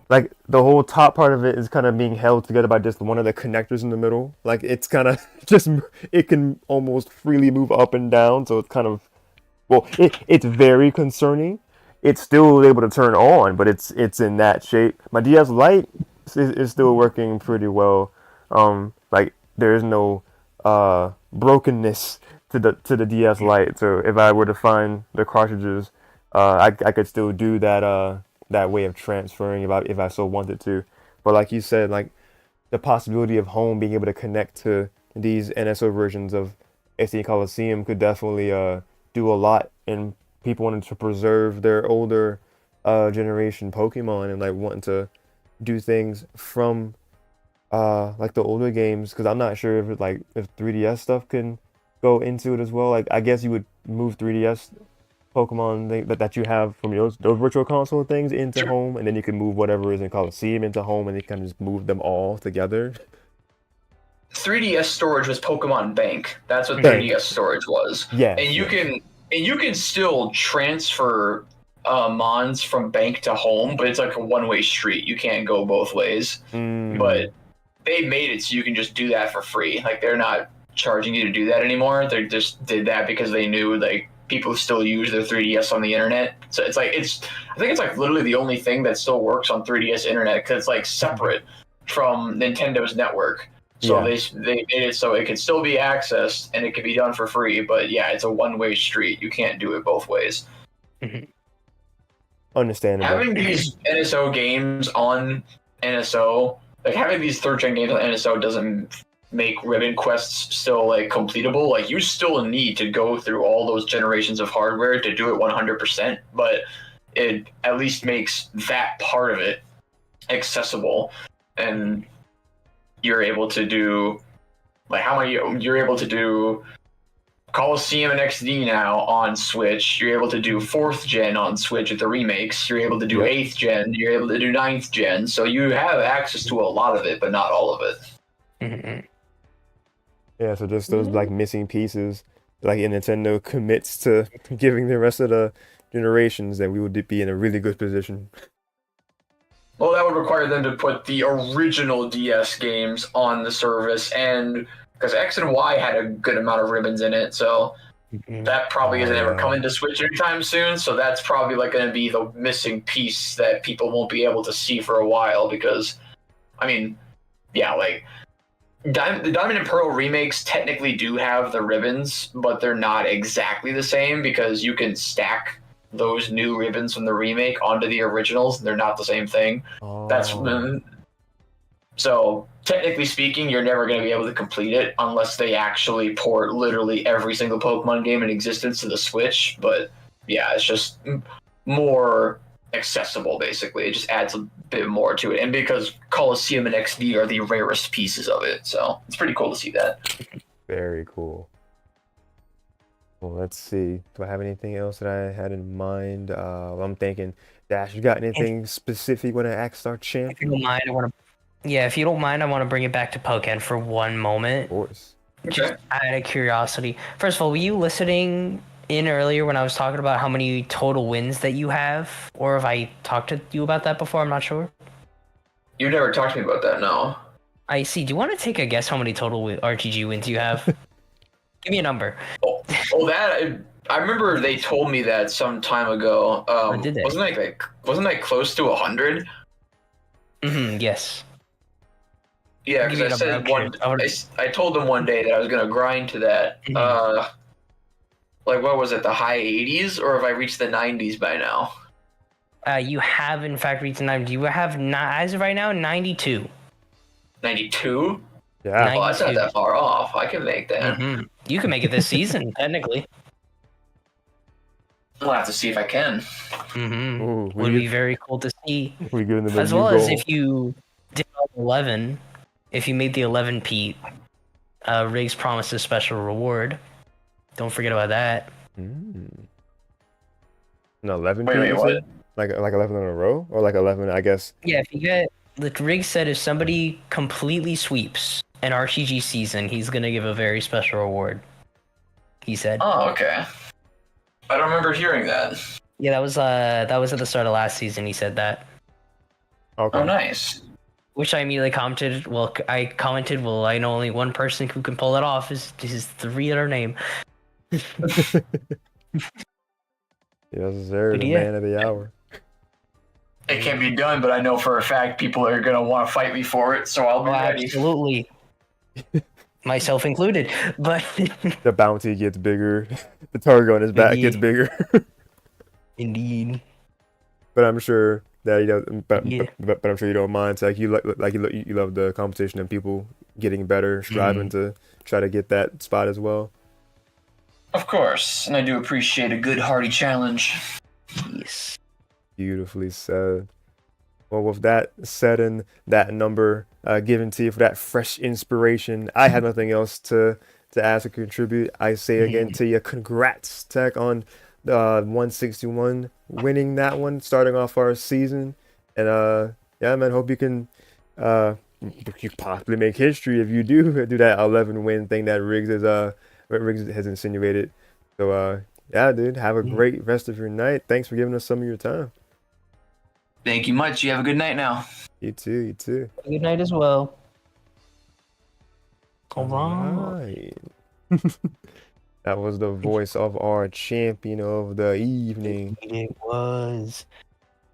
like the whole top part of it is kind of being held together by just one of the connectors in the middle. Like it's kind of just it can almost freely move up and down, so it's kind of well, it's very concerning. It's still able to turn on, but it's in that shape. My DS Lite is still working pretty well. Like there is no brokenness to the DS Lite. So if I were to find the cartridges, I could still do that way of transferring if I so wanted to. But like you said, like the possibility of home being able to connect to these NSO versions of SD Coliseum could definitely do a lot in people wanting to preserve their older generation Pokemon and like wanting to do things from like the older games because I'm not sure if 3DS stuff can go into it as well. Like I guess you would move 3DS Pokemon that you have from those virtual console things into Sure. home, and then you can move whatever is in Coliseum into home, and you kind of just move them all together. 3DS storage was Pokemon Bank. That's what Bank, 3DS storage was, and yes, you yes. can still transfer mons from bank to home, but it's like a one-way street. You can't go both ways. Mm, But they made it so you can just do that for free. Like they're not charging you to do that anymore. They just did that because they knew like people still use their 3DS on the internet. So it's like I think it's like literally the only thing that still works on 3DS internet because it's like separate from Nintendo's network. So yeah, they made it so it can still be accessed and it can be done for free. But yeah, it's a one-way street. You can't do it both ways. Mhm. understandable. Having these NSO games on NSO, like having these third gen games on NSO doesn't make ribbon quests still like completable. Like you still need to go through all those generations of hardware to do it 100%, but it at least makes that part of it accessible, and you're able to do like how many you're able to do Coliseum and XD now on Switch. You're able to do 4th gen on Switch with the remakes. You're able to do Yep. 8th gen. You're able to do 9th gen. So you have access to a lot of it, but not all of it. Mhm. Yeah, so just those like missing pieces, like Nintendo commits to giving the rest of the generations, then we would be in a really good position. Well, that would require them to put the original DS games on the service, and because X and Y had a good amount of ribbons in it, so Mhm. that probably Oh isn't ever yeah. coming to Switch anytime soon. So that's probably like going to be the missing piece that people won't be able to see for a while. Because, I mean, yeah, like the Diamond and Pearl remakes technically do have the ribbons, but they're not exactly the same because you can stack those new ribbons from the remake onto the originals, and they're not the same thing. That's Oh. so technically speaking, you're never going to be able to complete it unless they actually port literally every single Pokemon game in existence to the Switch. But yeah, it's just more accessible, basically. It just adds a bit more to it. And because Coliseum and XD are the rarest pieces of it, so it's pretty cool to see that. Very cool. Well, let's see. Do I have anything else that I had in mind? I'm thinking, Dash, you got If, anything specific when I ask our champ? if you don't mind, I want to. Yeah, if you don't mind, I want to bring it back to Pokken for one Of moment. course. Just Okay. out of curiosity. First of all, were you listening in earlier when I was talking about how many total wins that you have? Or have I talked to you about that before? I'm not sure. You never talked to me about that, no. I see. Do you want to take a guess how many total RTG wins you have? Give me a number. Oh, I remember they told me that some time ago. Or did they? Wasn't that close to 100? Yes. Yeah, I'll give because you I an said one. approach. I told them one day that I was gonna grind to that. Like what was it? The high 80s, or have I reached the 90s by now? You have in fact reached 90. You have not as of right now 92. 92? Yeah. Oh, that's not 92. that far off. I can make that. You can make it this season technically. We'll have to see if I can. Ooh, Would be very cool to see. we giving them a As new well as goal. if you did 11, if you made the 11 Pete, Riggs promised a special reward. Don't forget about that. An 11 Wait, you what? said? Like 11 in a row, or like 11, I guess. Yeah, if you get the Riggs said if somebody completely sweeps an RTG season, he's gonna give a very special reward. He said. Oh, okay. I don't remember hearing that. Yeah, that was at the start of last season. He said that. Okay. Oh, nice. Which I immediately commented. Well, I know only one person who can pull it off. Is his 3-letter name. Yes, sir. The man of the hour. It can be done, but I know for a fact people are gonna want to fight me for it, so I'll be ready. Absolutely. Myself included. But The bounty gets bigger. The target on his back gets bigger. Indeed. But I'm sure that you don't. But Yeah. I'm sure you don't mind. It's like you love the competition and people getting better, striving to try to get that spot as well. Of course, and I do appreciate a good hearty challenge. Yes. Beautifully said. Well, with that said and that number given to you for that fresh inspiration, I have nothing else to ask or contribute. I say again to you, congrats, Tech, on 161, winning that one, starting off our season. And yeah, man, hope you can you possibly make history if you do that 11 win thing that Riggs has insinuated. So yeah, dude, have a great rest of your night. Thanks for giving us some of your time. Thank you much. You have a good night now. You too. Good night as well. All right. That was the voice of our champion of the evening. It was.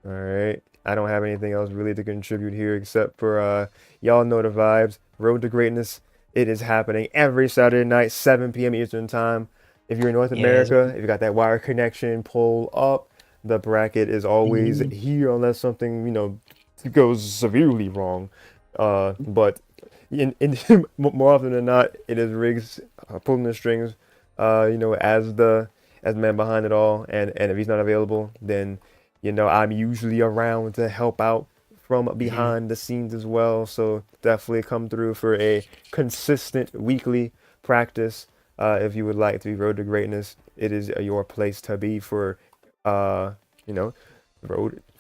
All right. I don't have anything else really to contribute here except for y'all know the vibes. Road to Greatness. It is happening every Saturday night, 7 p.m. Eastern Time. If you're in North America, if you got that wire connection, pull up. The bracket is always here unless something, goes severely wrong. But in more often than not, it is Riggs pulling the strings, as the man behind it all. And if he's not available, then, I'm usually around to help out from behind the scenes as well. So definitely come through for a consistent weekly practice. If you would like to be Road to Greatness, it is your place to be for road.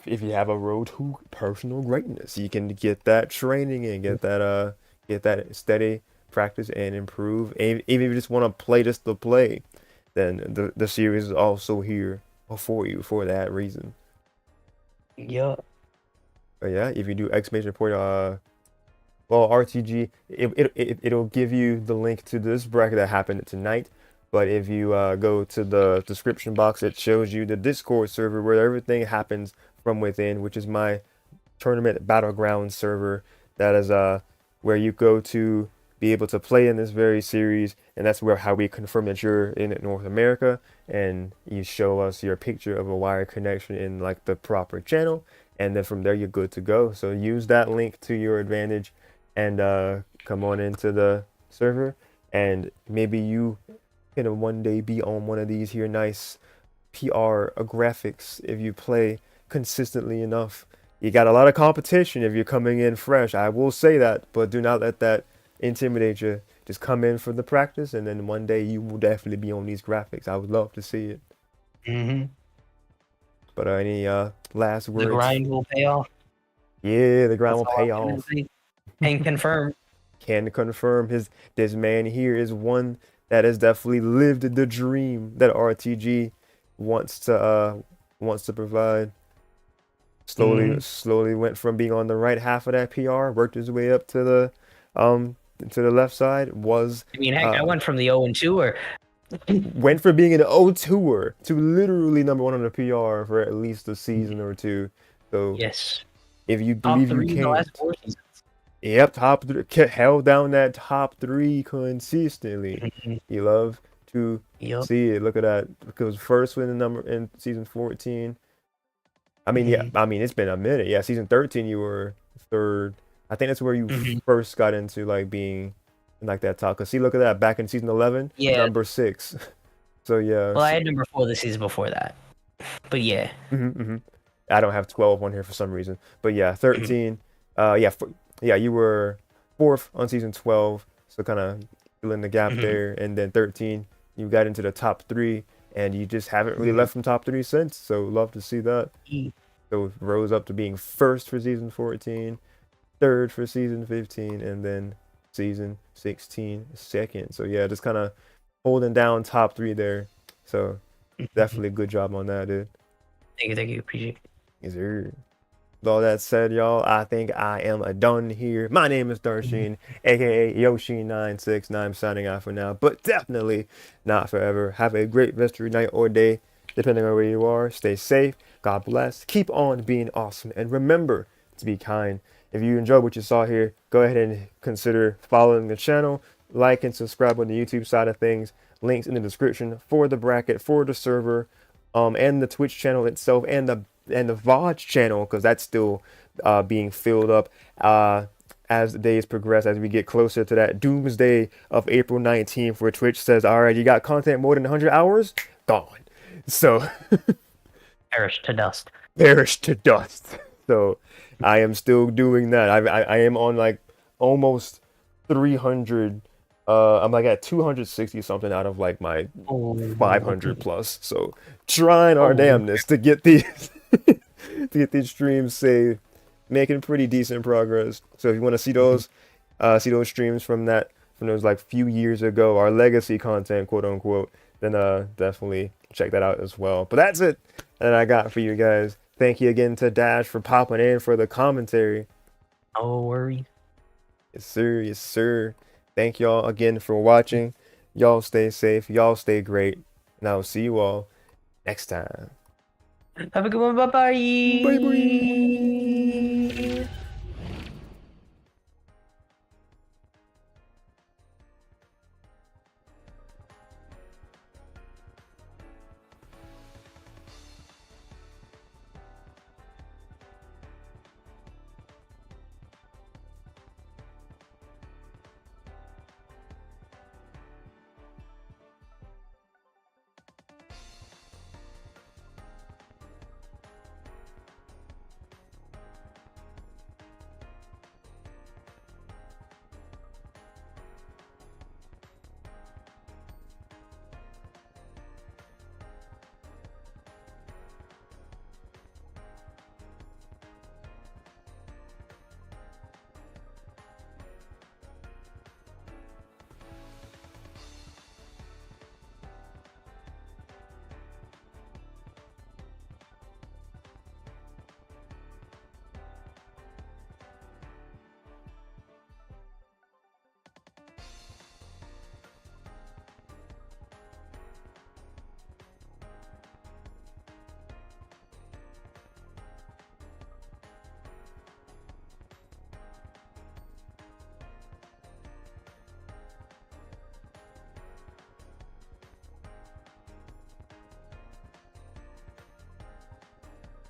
If you have a road to personal greatness, you can get that training and get that steady practice and improve. And even if you just want to play just to play, then the series is also here for you for that reason. Yeah. But yeah, if you do exclamation point, RTG, it'll give you the link to this bracket that happened tonight. But if you go to the description box, it shows you the Discord server where everything happens from within, which is my tournament battleground server. That is where you go to be able to play in this very series, and that's how we confirm that you're in North America, and you show us your picture of a wire connection in like the proper channel, and then from there you're good to go. So use that link to your advantage, and come on into the server, and maybe you can one day be on one of these here nice PR graphics if you play consistently enough. You got a lot of competition if you're coming in fresh, I will say that, but do not let that intimidate you. Just come in for the practice, and then one day you will definitely be on these graphics. I would love to see it. But any last words? The grind will pay off. Yeah, the grind will pay off. And confirm. Can confirm this man here is one that has definitely lived the dream that RTG wants to provide. Slowly went from being on the right half of that PR, worked his way up to the left side. I went from the 0-2 or went from being an 0-2er to literally number one on the PR for at least a season or two. So yes, if you top believe 3 you in the can, last 4 seasons. Yep, top three, held down that top three consistently. You love to Yup. see it. Look at that. Because first win the number in season 14. I mean, yeah, I mean, it's been a minute. Yeah, season 13, you were third. I think that's where you first got into like being in like that top. Cause see, look at that. Back in season 11, Yeah. number 6. So yeah. Well, I had number 4 the season before that. But yeah. I don't have 12 on here for some reason. But yeah, 13. Yeah, yeah, you were fourth on season 12. So kind of filling the gap there. And then 13, you got into the top 3. And you just haven't really left from top 3 since. So love to see that. So rose up to being first for season 14, third for season 15, and then season 16 second. So yeah, just kind of holding down top 3 there. So definitely good job on that, dude. Thank you, appreciate it. Yes, sir. With all that said, y'all, I think I am done here. My name is Darsheen, aka Yoshi969. I'm signing off for now, but definitely not forever. Have a great rest of your night or day, depending on where you are. Stay safe. God bless. Keep on being awesome, and remember to be kind. If you enjoyed what you saw here, go ahead and consider following the channel, like and subscribe on the YouTube side of things. Links in the description for the bracket, for the server, and the Twitch channel itself, and the VOD channel, because that's still being filled up as the days progress, as we get closer to that doomsday of April 19th, where Twitch says, all right, you got content more than 100 hours? Gone. So Perish to dust. perish to dust. So I am still doing that. I am on like almost 300. I'm like at 260 something out of like my 500 plus. So trying our damnness to get these to get these streams saved, making pretty decent progress. So if you want to see those streams from those like few years ago, our legacy content, quote unquote, then definitely check that out as well. But that's it that I got for you guys. Thank you again to Dash for popping in for the commentary. No worries. Yes, sir. Yes, sir. Thank y'all again for watching. Y'all stay safe. Y'all stay great. And I will see you all next time. Have a good one. Bye-bye. Bye bye.